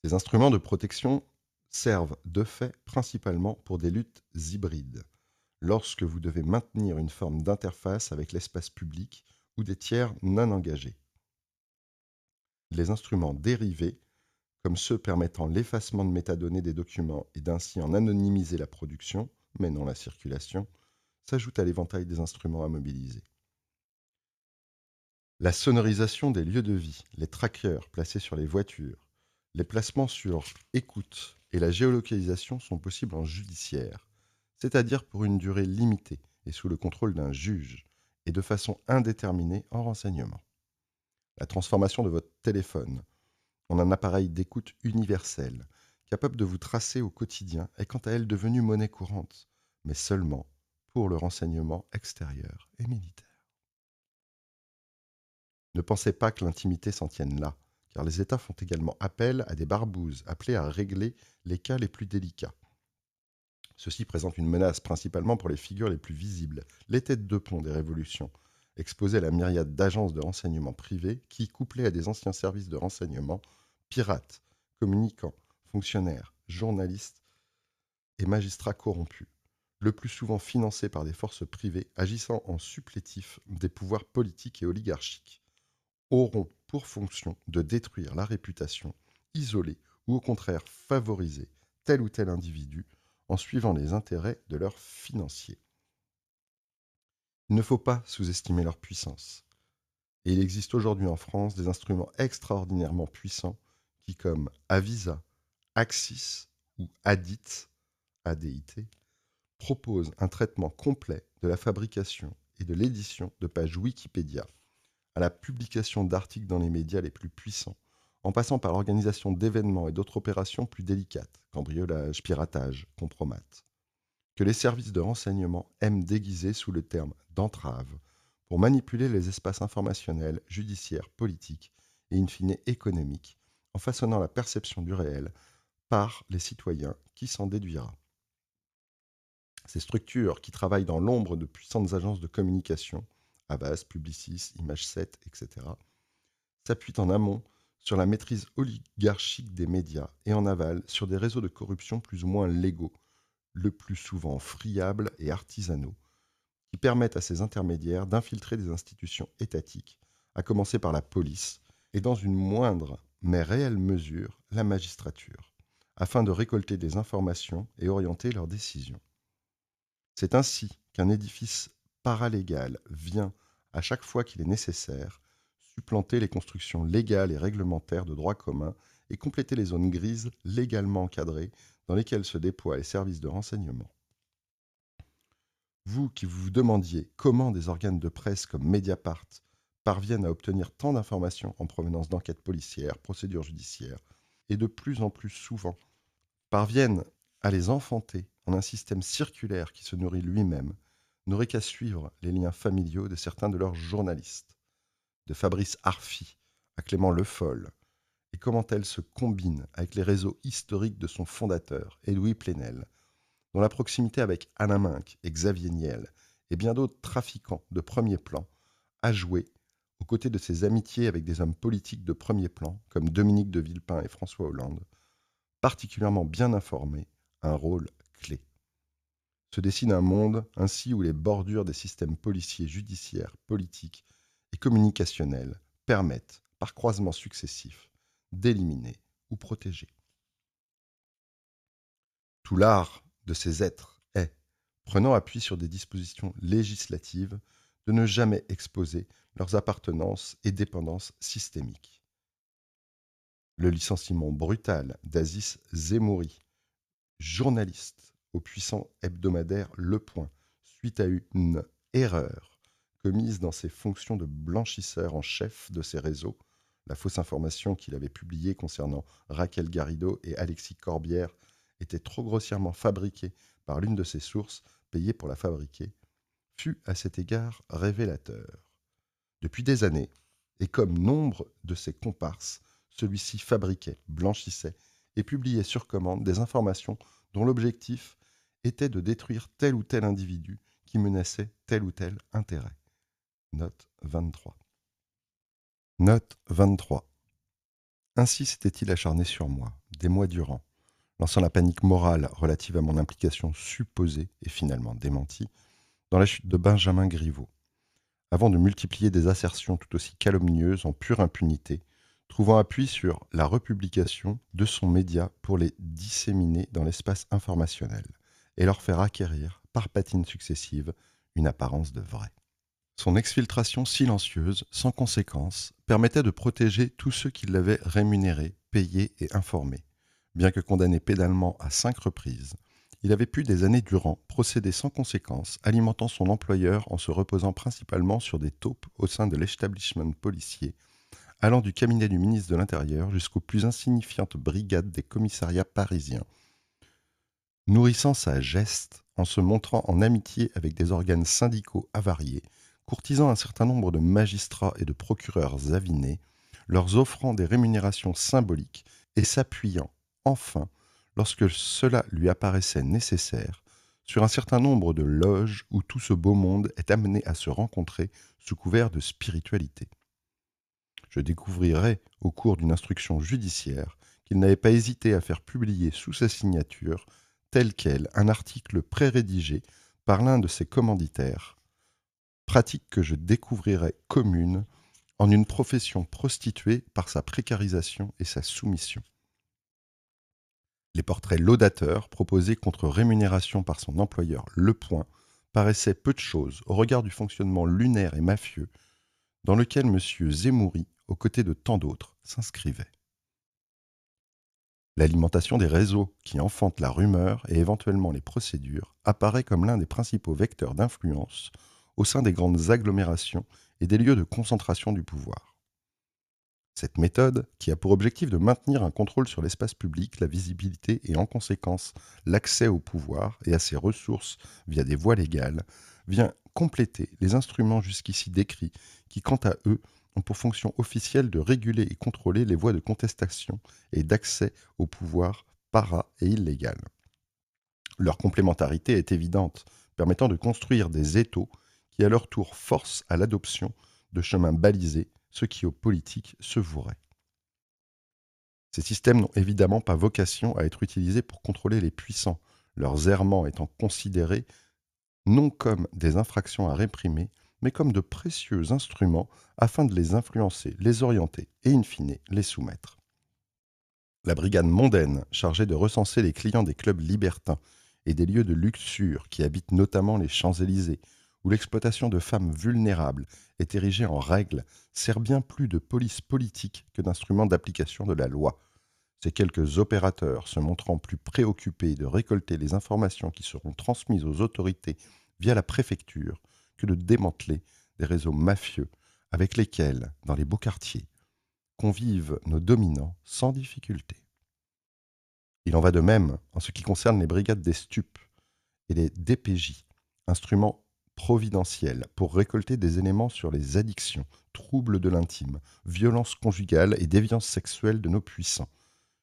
Ces instruments de protection servent de fait principalement pour des luttes hybrides, lorsque vous devez maintenir une forme d'interface avec l'espace public ou des tiers non engagés. Les instruments dérivés, comme ceux permettant l'effacement de métadonnées des documents et d'ainsi en anonymiser la production, mais non la circulation, s'ajoutent à l'éventail des instruments à mobiliser. La sonorisation des lieux de vie, les trackers placés sur les voitures, les placements sur écoute et la géolocalisation sont possibles en judiciaire, c'est-à-dire pour une durée limitée et sous le contrôle d'un juge, et de façon indéterminée en renseignement. La transformation de votre téléphone en un appareil d'écoute universel, capable de vous tracer au quotidien, est quant à elle devenue monnaie courante, mais seulement pour le renseignement extérieur et militaire. Ne pensez pas que l'intimité s'en tienne là, car les États font également appel à des barbouzes appelés à régler les cas les plus délicats. Ceux-ci présentent une menace principalement pour les figures les plus visibles, les têtes de pont des révolutions, exposées à la myriade d'agences de renseignement privées qui, couplées à des anciens services de renseignement, pirates, communicants, fonctionnaires, journalistes et magistrats corrompus, le plus souvent financés par des forces privées agissant en supplétif des pouvoirs politiques et oligarchiques, auront pour fonction de détruire la réputation, isoler ou au contraire favoriser tel ou tel individu en suivant les intérêts de leurs financiers. Il ne faut pas sous-estimer leur puissance. Et il existe aujourd'hui en France des instruments extraordinairement puissants qui, comme Avisa, Axis ou ADIT, proposent un traitement complet de la fabrication et de l'édition de pages Wikipédia, à la publication d'articles dans les médias les plus puissants, en passant par l'organisation d'événements et d'autres opérations plus délicates, cambriolage, piratage, compromat, que les services de renseignement aiment déguiser sous le terme d'entrave pour manipuler les espaces informationnels, judiciaires, politiques et in fine économiques, en façonnant la perception du réel par les citoyens qui s'en déduira. Ces structures qui travaillent dans l'ombre de puissantes agences de communication, Havas, Publicis, Image7, etc., s'appuient en amont sur la maîtrise oligarchique des médias et en aval sur des réseaux de corruption plus ou moins légaux, le plus souvent friables et artisanaux, qui permettent à ces intermédiaires d'infiltrer des institutions étatiques, à commencer par la police, et dans une moindre mais réelle mesure, la magistrature, afin de récolter des informations et orienter leurs décisions. C'est ainsi qu'un édifice paralégal vient, à chaque fois qu'il est nécessaire, supplanter les constructions légales et réglementaires de droit commun et compléter les zones grises légalement encadrées dans lesquelles se déploient les services de renseignement. Vous qui vous demandiez comment des organes de presse comme Mediapart parviennent à obtenir tant d'informations en provenance d'enquêtes policières, procédures judiciaires, et de plus en plus souvent parviennent à les enfanter en un système circulaire qui se nourrit lui-même, n'aurez qu'à suivre les liens familiaux de certains de leurs journalistes, de Fabrice Arfi à Clément Le Foll, et comment elles se combinent avec les réseaux historiques de son fondateur, Edoui Plenel, dont la proximité avec Alain Minc et Xavier Niel et bien d'autres trafiquants de premier plan, a joué, aux côtés de ses amitiés avec des hommes politiques de premier plan, comme Dominique de Villepin et François Hollande, particulièrement bien informés, un rôle clé. Se dessine un monde ainsi où les bordures des systèmes policiers, judiciaires, politiques et communicationnels permettent, par croisements successifs, d'éliminer ou protéger. Tout l'art de ces êtres est, prenant appui sur des dispositions législatives, de ne jamais exposer leurs appartenances et dépendances systémiques. Le licenciement brutal d'Aziz Zemouri, journaliste au puissant hebdomadaire Le Point, suite à une erreur commise dans ses fonctions de blanchisseur en chef de ses réseaux, la fausse information qu'il avait publiée concernant Raquel Garrido et Alexis Corbière était trop grossièrement fabriquée par l'une de ses sources payée pour la fabriquer, fut à cet égard révélateur. Depuis des années, et comme nombre de ses comparses, celui-ci fabriquait, blanchissait et publiait sur commande des informations dont l'objectif était de détruire tel ou tel individu qui menaçait tel ou tel intérêt. Note 23. Note 23. Ainsi s'était-il acharné sur moi, des mois durant, lançant la panique morale relative à mon implication supposée et finalement démentie dans la chute de Benjamin Griveaux, avant de multiplier des assertions tout aussi calomnieuses en pure impunité, trouvant appui sur la republication de son média pour les disséminer dans l'espace informationnel et leur faire acquérir, par patines successives, une apparence de vrai. Son exfiltration silencieuse, sans conséquence, permettait de protéger tous ceux qui l'avaient rémunéré, payé et informé. Bien que condamné pénalement à 5 reprises, il avait pu des années durant procéder sans conséquence, alimentant son employeur en se reposant principalement sur des taupes au sein de l'établissement policier, allant du cabinet du ministre de l'Intérieur jusqu'aux plus insignifiantes brigades des commissariats parisiens, nourrissant sa geste en se montrant en amitié avec des organes syndicaux avariés, courtisant un certain nombre de magistrats et de procureurs avinés, leur offrant des rémunérations symboliques et s'appuyant, enfin, lorsque cela lui apparaissait nécessaire, sur un certain nombre de loges où tout ce beau monde est amené à se rencontrer sous couvert de spiritualité. Je découvrirai, au cours d'une instruction judiciaire, qu'il n'avait pas hésité à faire publier sous sa signature, tel quel, un article pré-rédigé par l'un de ses commanditaires, pratique que je découvrirai commune en une profession prostituée par sa précarisation et sa soumission. Les portraits laudateurs proposés contre rémunération par son employeur Le Point paraissaient peu de choses au regard du fonctionnement lunaire et mafieux dans lequel M. Zemouri, aux côtés de tant d'autres, s'inscrivait. L'alimentation des réseaux qui enfantent la rumeur et éventuellement les procédures apparaît comme l'un des principaux vecteurs d'influence au sein des grandes agglomérations et des lieux de concentration du pouvoir. Cette méthode, qui a pour objectif de maintenir un contrôle sur l'espace public, la visibilité et en conséquence l'accès au pouvoir et à ses ressources via des voies légales, vient compléter les instruments jusqu'ici décrits qui, quant à eux, ont pour fonction officielle de réguler et contrôler les voies de contestation et d'accès au pouvoir para et illégal. Leur complémentarité est évidente, permettant de construire des étaux qui à leur tour forcent à l'adoption de chemins balisés, ce qui aux politiques se vouerait. Ces systèmes n'ont évidemment pas vocation à être utilisés pour contrôler les puissants, leurs errements étant considérés non comme des infractions à réprimer, mais comme de précieux instruments afin de les influencer, les orienter et, in fine, les soumettre. La brigade mondaine, chargée de recenser les clients des clubs libertins et des lieux de luxure qui habitent notamment les Champs-Élysées, où l'exploitation de femmes vulnérables est érigée en règle, sert bien plus de police politique que d'instrument d'application de la loi. Ces quelques opérateurs se montrant plus préoccupés de récolter les informations qui seront transmises aux autorités via la préfecture que de démanteler des réseaux mafieux avec lesquels, dans les beaux quartiers, convivent nos dominants sans difficulté. Il en va de même en ce qui concerne les brigades des stupes et les DPJ, instruments providentiels pour récolter des éléments sur les addictions, troubles de l'intime, violences conjugales et déviances sexuelles de nos puissants,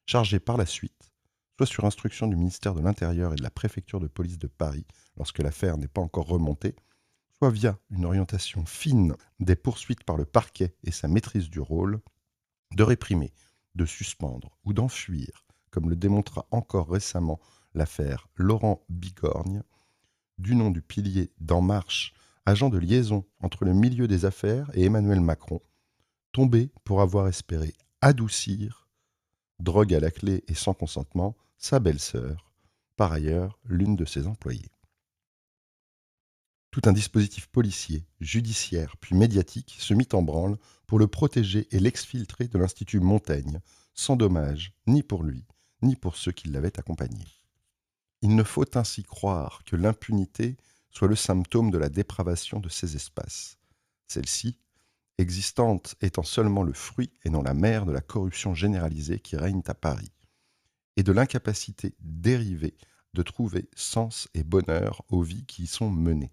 chargés par la suite, soit sur instruction du ministère de l'Intérieur et de la préfecture de police de Paris, lorsque l'affaire n'est pas encore remontée, soit via une orientation fine des poursuites par le parquet et sa maîtrise du rôle, de réprimer, de suspendre ou d'enfuir, comme le démontra encore récemment l'affaire Laurent Bigorgne, du nom du pilier d'En Marche, agent de liaison entre le milieu des affaires et Emmanuel Macron, tombé pour avoir espéré adoucir, drogue à la clé et sans consentement, sa belle-sœur, par ailleurs l'une de ses employées. Tout un dispositif policier, judiciaire puis médiatique se mit en branle pour le protéger et l'exfiltrer de l'Institut Montaigne, sans dommage ni pour lui, ni pour ceux qui l'avaient accompagné. Il ne faut ainsi croire que l'impunité soit le symptôme de la dépravation de ces espaces. Celle-ci, existante étant seulement le fruit et non la mère de la corruption généralisée qui règne à Paris, et de l'incapacité dérivée de trouver sens et bonheur aux vies qui y sont menées.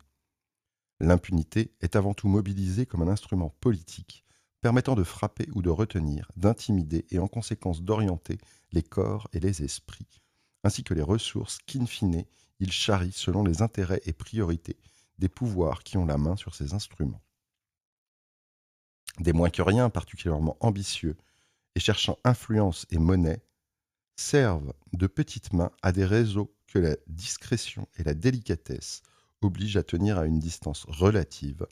L'impunité est avant tout mobilisée comme un instrument politique permettant de frapper ou de retenir, d'intimider et en conséquence d'orienter les corps et les esprits, ainsi que les ressources qu'in fine il charrie selon les intérêts et priorités des pouvoirs qui ont la main sur ces instruments. Des moins que rien particulièrement ambitieux et cherchant influence et monnaie servent de petites mains à des réseaux que la discrétion et la délicatesse obligent à tenir à une distance relative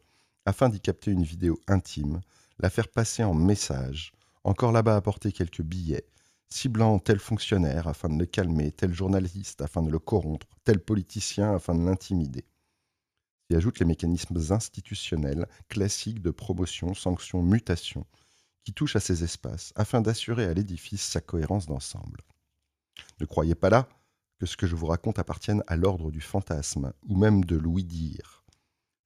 afin d'y capter une vidéo intime, la faire passer en message, encore là-bas apporter quelques billets, ciblant tel fonctionnaire afin de le calmer, tel journaliste afin de le corrompre, tel politicien afin de l'intimider. S'y ajoutent les mécanismes institutionnels classiques de promotion, sanction, mutation, qui touchent à ces espaces afin d'assurer à l'édifice sa cohérence d'ensemble. Ne croyez pas là que ce que je vous raconte appartienne à l'ordre du fantasme ou même de l'ouï-dire.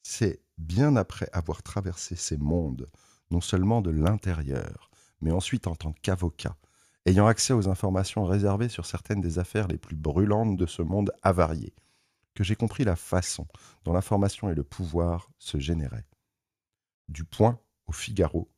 C'est bien après avoir traversé ces mondes, non seulement de l'intérieur, mais ensuite en tant qu'avocat, ayant accès aux informations réservées sur certaines des affaires les plus brûlantes de ce monde avarié, que j'ai compris la façon dont l'information et le pouvoir se généraient. Du Point au Figaro,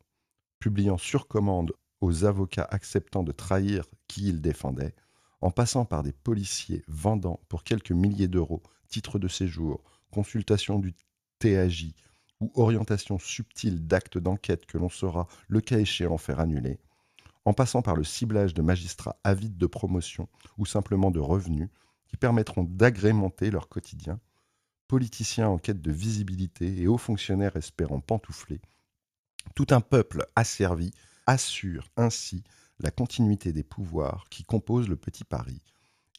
publiant sur commande aux avocats acceptant de trahir qui ils défendaient, en passant par des policiers vendant pour quelques milliers d'euros titres de séjour, consultation du TAJ ou orientation subtile d'actes d'enquête que l'on saura, le cas échéant, faire annuler, en passant par le ciblage de magistrats avides de promotion ou simplement de revenus qui permettront d'agrémenter leur quotidien, politiciens en quête de visibilité et hauts fonctionnaires espérant pantoufler, tout un peuple asservi assure ainsi la continuité des pouvoirs qui composent le petit Paris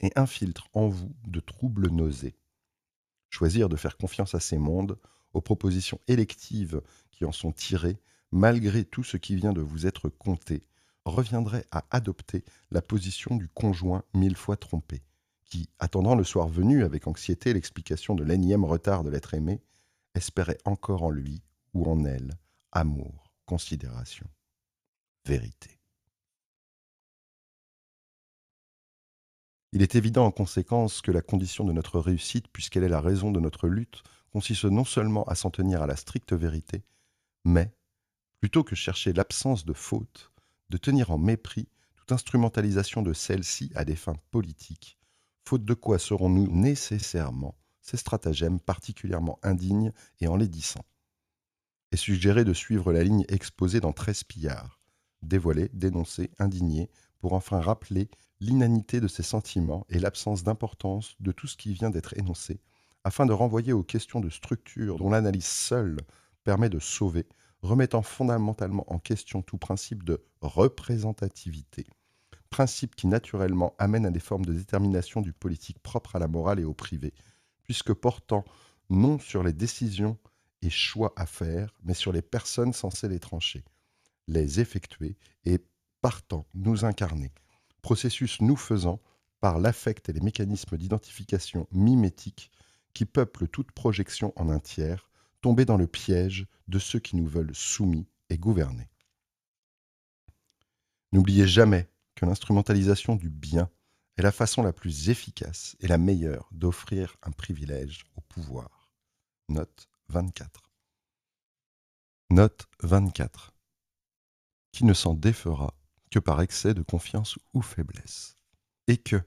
et infiltre en vous de troubles nausées. Choisir de faire confiance à ces mondes, aux propositions électives qui en sont tirées, malgré tout ce qui vient de vous être conté, reviendrait à adopter la position du conjoint 1000 fois trompé, qui, attendant le soir venu avec anxiété l'explication de l'énième retard de l'être aimé, espérait encore en lui ou en elle amour, considération, vérité. Il est évident en conséquence que la condition de notre réussite, puisqu'elle est la raison de notre lutte, consiste non seulement à s'en tenir à la stricte vérité, mais, plutôt que chercher l'absence de faute, de tenir en mépris toute instrumentalisation de celle-ci à des fins politiques, faute de quoi serons-nous nécessairement ces stratagèmes particulièrement indignes et enlaidissants, et suggérer de suivre la ligne exposée dans 13 pillards, dévoiler, dénoncer, indigner, pour enfin rappeler l'inanité de ses sentiments et l'absence d'importance de tout ce qui vient d'être énoncé, afin de renvoyer aux questions de structure dont l'analyse seule permet de sauver, remettant fondamentalement en question tout principe de représentativité, principe qui naturellement amène à des formes de détermination du politique propre à la morale et au privé, puisque portant non sur les décisions et choix à faire, mais sur les personnes censées les trancher, les effectuer et, partant, nous incarner. Processus nous faisant, par l'affect et les mécanismes d'identification mimétique qui peuplent toute projection en un tiers, tomber dans le piège de ceux qui nous veulent soumis et gouvernés. N'oubliez jamais que l'instrumentalisation du bien est la façon la plus efficace et la meilleure d'offrir un privilège au pouvoir. Note 24. Note 24. Qui ne s'en défera que par excès de confiance ou faiblesse. Et que,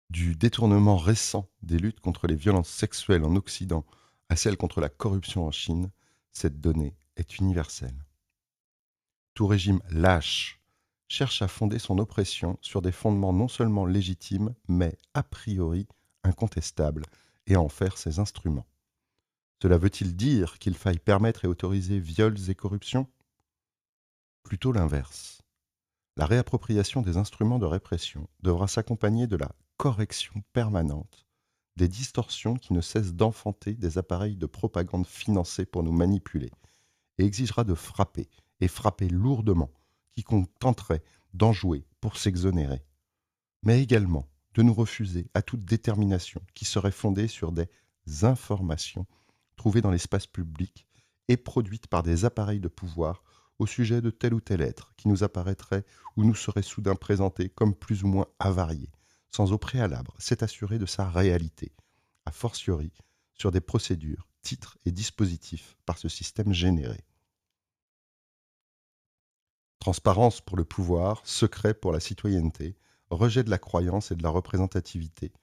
du détournement récent des luttes contre les violences sexuelles en Occident à celle contre la corruption en Chine, cette donnée est universelle. Tout régime lâche cherche à fonder son oppression sur des fondements non seulement légitimes, mais a priori incontestables, et à en faire ses instruments. Cela veut-il dire qu'il faille permettre et autoriser viols et corruption? Plutôt l'inverse. La réappropriation des instruments de répression devra s'accompagner de la correction permanente des distorsions qui ne cessent d'enfanter des appareils de propagande financés pour nous manipuler, et exigera de frapper, et frapper lourdement, quiconque tenterait d'en jouer pour s'exonérer, mais également de nous refuser à toute détermination qui serait fondée sur des informations trouvées dans l'espace public et produites par des appareils de pouvoir au sujet de tel ou tel être qui nous apparaîtrait ou nous serait soudain présenté comme plus ou moins avarié, sans au préalable s'être assuré de sa réalité, a fortiori sur des procédures, titres et dispositifs par ce système généré. Transparence pour le pouvoir, secret pour la citoyenneté, rejet de la croyance et de la représentativité,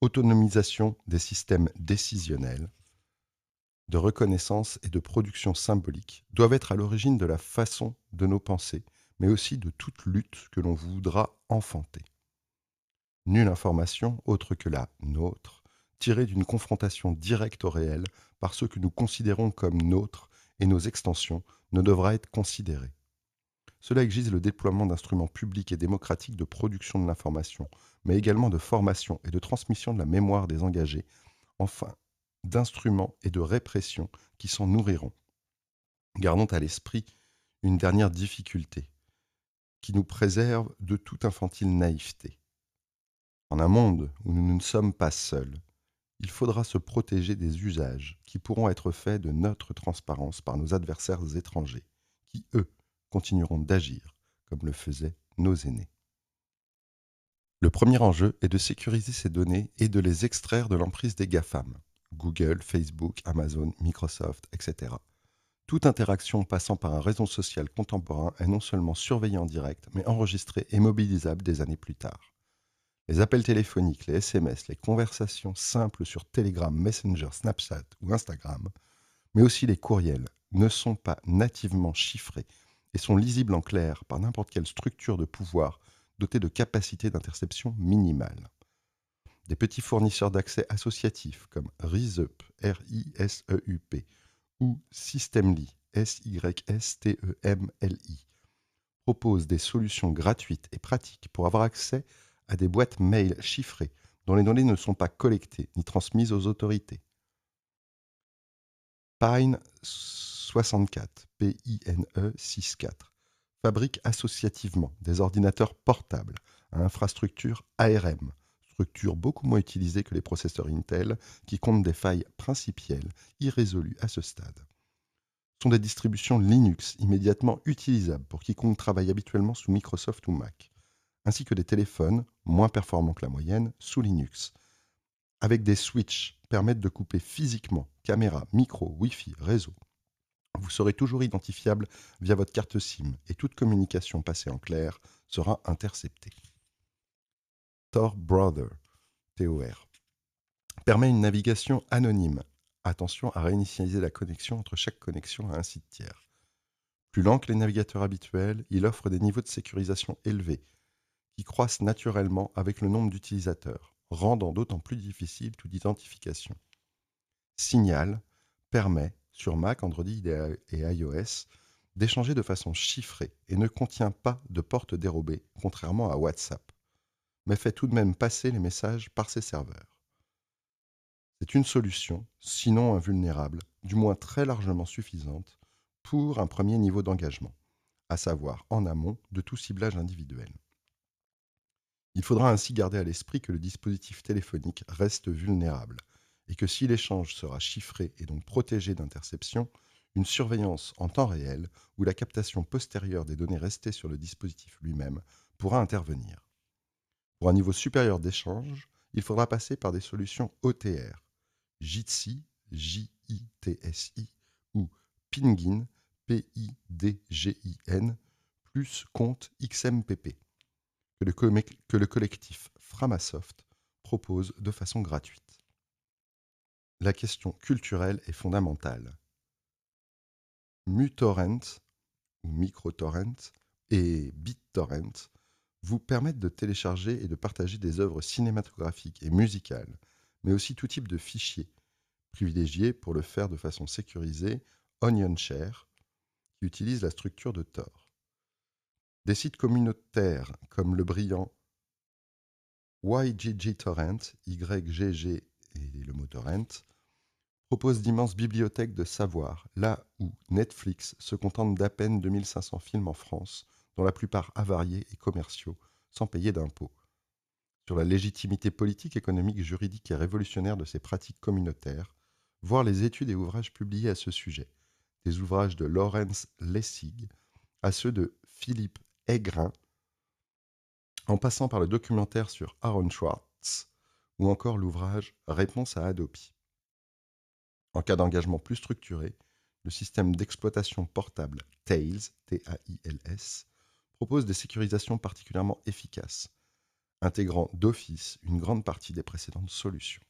autonomisation des systèmes décisionnels, de reconnaissance et de production symbolique doivent être à l'origine de la façon de nos pensées, mais aussi de toute lutte que l'on voudra enfanter. Nulle information autre que la nôtre, tirée d'une confrontation directe au réel par ceux que nous considérons comme nôtres et nos extensions, ne devra être considérée. Cela exige le déploiement d'instruments publics et démocratiques de production de l'information, mais également de formation et de transmission de la mémoire des engagés, enfin d'instruments et de répression qui s'en nourriront. Gardons à l'esprit une dernière difficulté qui nous préserve de toute infantile naïveté. En un monde où nous ne sommes pas seuls, il faudra se protéger des usages qui pourront être faits de notre transparence par nos adversaires étrangers, qui, eux, continueront d'agir comme le faisaient nos aînés. Le premier enjeu est de sécuriser ces données et de les extraire de l'emprise des GAFAM, Google, Facebook, Amazon, Microsoft, etc. Toute interaction passant par un réseau social contemporain est non seulement surveillée en direct, mais enregistrée et mobilisable des années plus tard. Les appels téléphoniques, les SMS, les conversations simples sur Telegram, Messenger, Snapchat ou Instagram, mais aussi les courriels, ne sont pas nativement chiffrés et sont lisibles en clair par n'importe quelle structure de pouvoir dotée de capacités d'interception minimales. Des petits fournisseurs d'accès associatifs comme RISEUP, RISEUP, ou Systemly, SYSTEMLI, proposent des solutions gratuites et pratiques pour avoir accès à des boîtes mail chiffrées dont les données ne sont pas collectées ni transmises aux autorités. Pine64, PINE 64, fabrique associativement des ordinateurs portables à infrastructure ARM, structure beaucoup moins utilisée que les processeurs Intel qui comptent des failles principielles irrésolues à ce stade. Ce sont des distributions Linux immédiatement utilisables pour quiconque travaille habituellement sous Microsoft ou Mac, ainsi que des téléphones, moins performants que la moyenne, sous Linux, avec des switches permettent de couper physiquement caméra, micro, Wi-Fi, réseau. Vous serez toujours identifiable via votre carte SIM et toute communication passée en clair sera interceptée. Tor Browser, TOR, permet une navigation anonyme. Attention à réinitialiser la connexion entre chaque connexion à un site tiers. Plus lent que les navigateurs habituels, il offre des niveaux de sécurisation élevés qui croissent naturellement avec le nombre d'utilisateurs, rendant d'autant plus difficile toute identification. Signal permet, sur Mac, Android et iOS, d'échanger de façon chiffrée et ne contient pas de porte dérobée, contrairement à WhatsApp, mais fait tout de même passer les messages par ses serveurs. C'est une solution, sinon invulnérable, du moins très largement suffisante, pour un premier niveau d'engagement, à savoir en amont de tout ciblage individuel. Il faudra ainsi garder à l'esprit que le dispositif téléphonique reste vulnérable et que si l'échange sera chiffré et donc protégé d'interception, une surveillance en temps réel ou la captation postérieure des données restées sur le dispositif lui-même pourra intervenir. Pour un niveau supérieur d'échange, il faudra passer par des solutions OTR, Jitsi, J-I-T-S-I, ou Pingin, P-I-D-G-I-N, plus compte XMPP, que le collectif Framasoft propose de façon gratuite. La question culturelle est fondamentale. MuTorrent ou MicroTorrent et BitTorrent vous permettent de télécharger et de partager des œuvres cinématographiques et musicales, mais aussi tout type de fichiers, privilégiés pour le faire de façon sécurisée OnionShare, qui utilise la structure de Tor. Des sites communautaires comme le brillant YGG YGG et le mot torrent, proposent d'immenses bibliothèques de savoir, là où Netflix se contente d'à peine 2500 films en France, dont la plupart avariés et commerciaux, sans payer d'impôts. Sur la légitimité politique, économique, juridique et révolutionnaire de ces pratiques communautaires, voir les études et ouvrages publiés à ce sujet, des ouvrages de Lawrence Lessig à ceux de Philippe Aigrin, en passant par le documentaire sur Aaron Swartz ou encore l'ouvrage Réponse à Adopi. En cas d'engagement plus structuré, le système d'exploitation portable Tails, T-A-I-L-S, propose des sécurisations particulièrement efficaces, intégrant d'office une grande partie des précédentes solutions.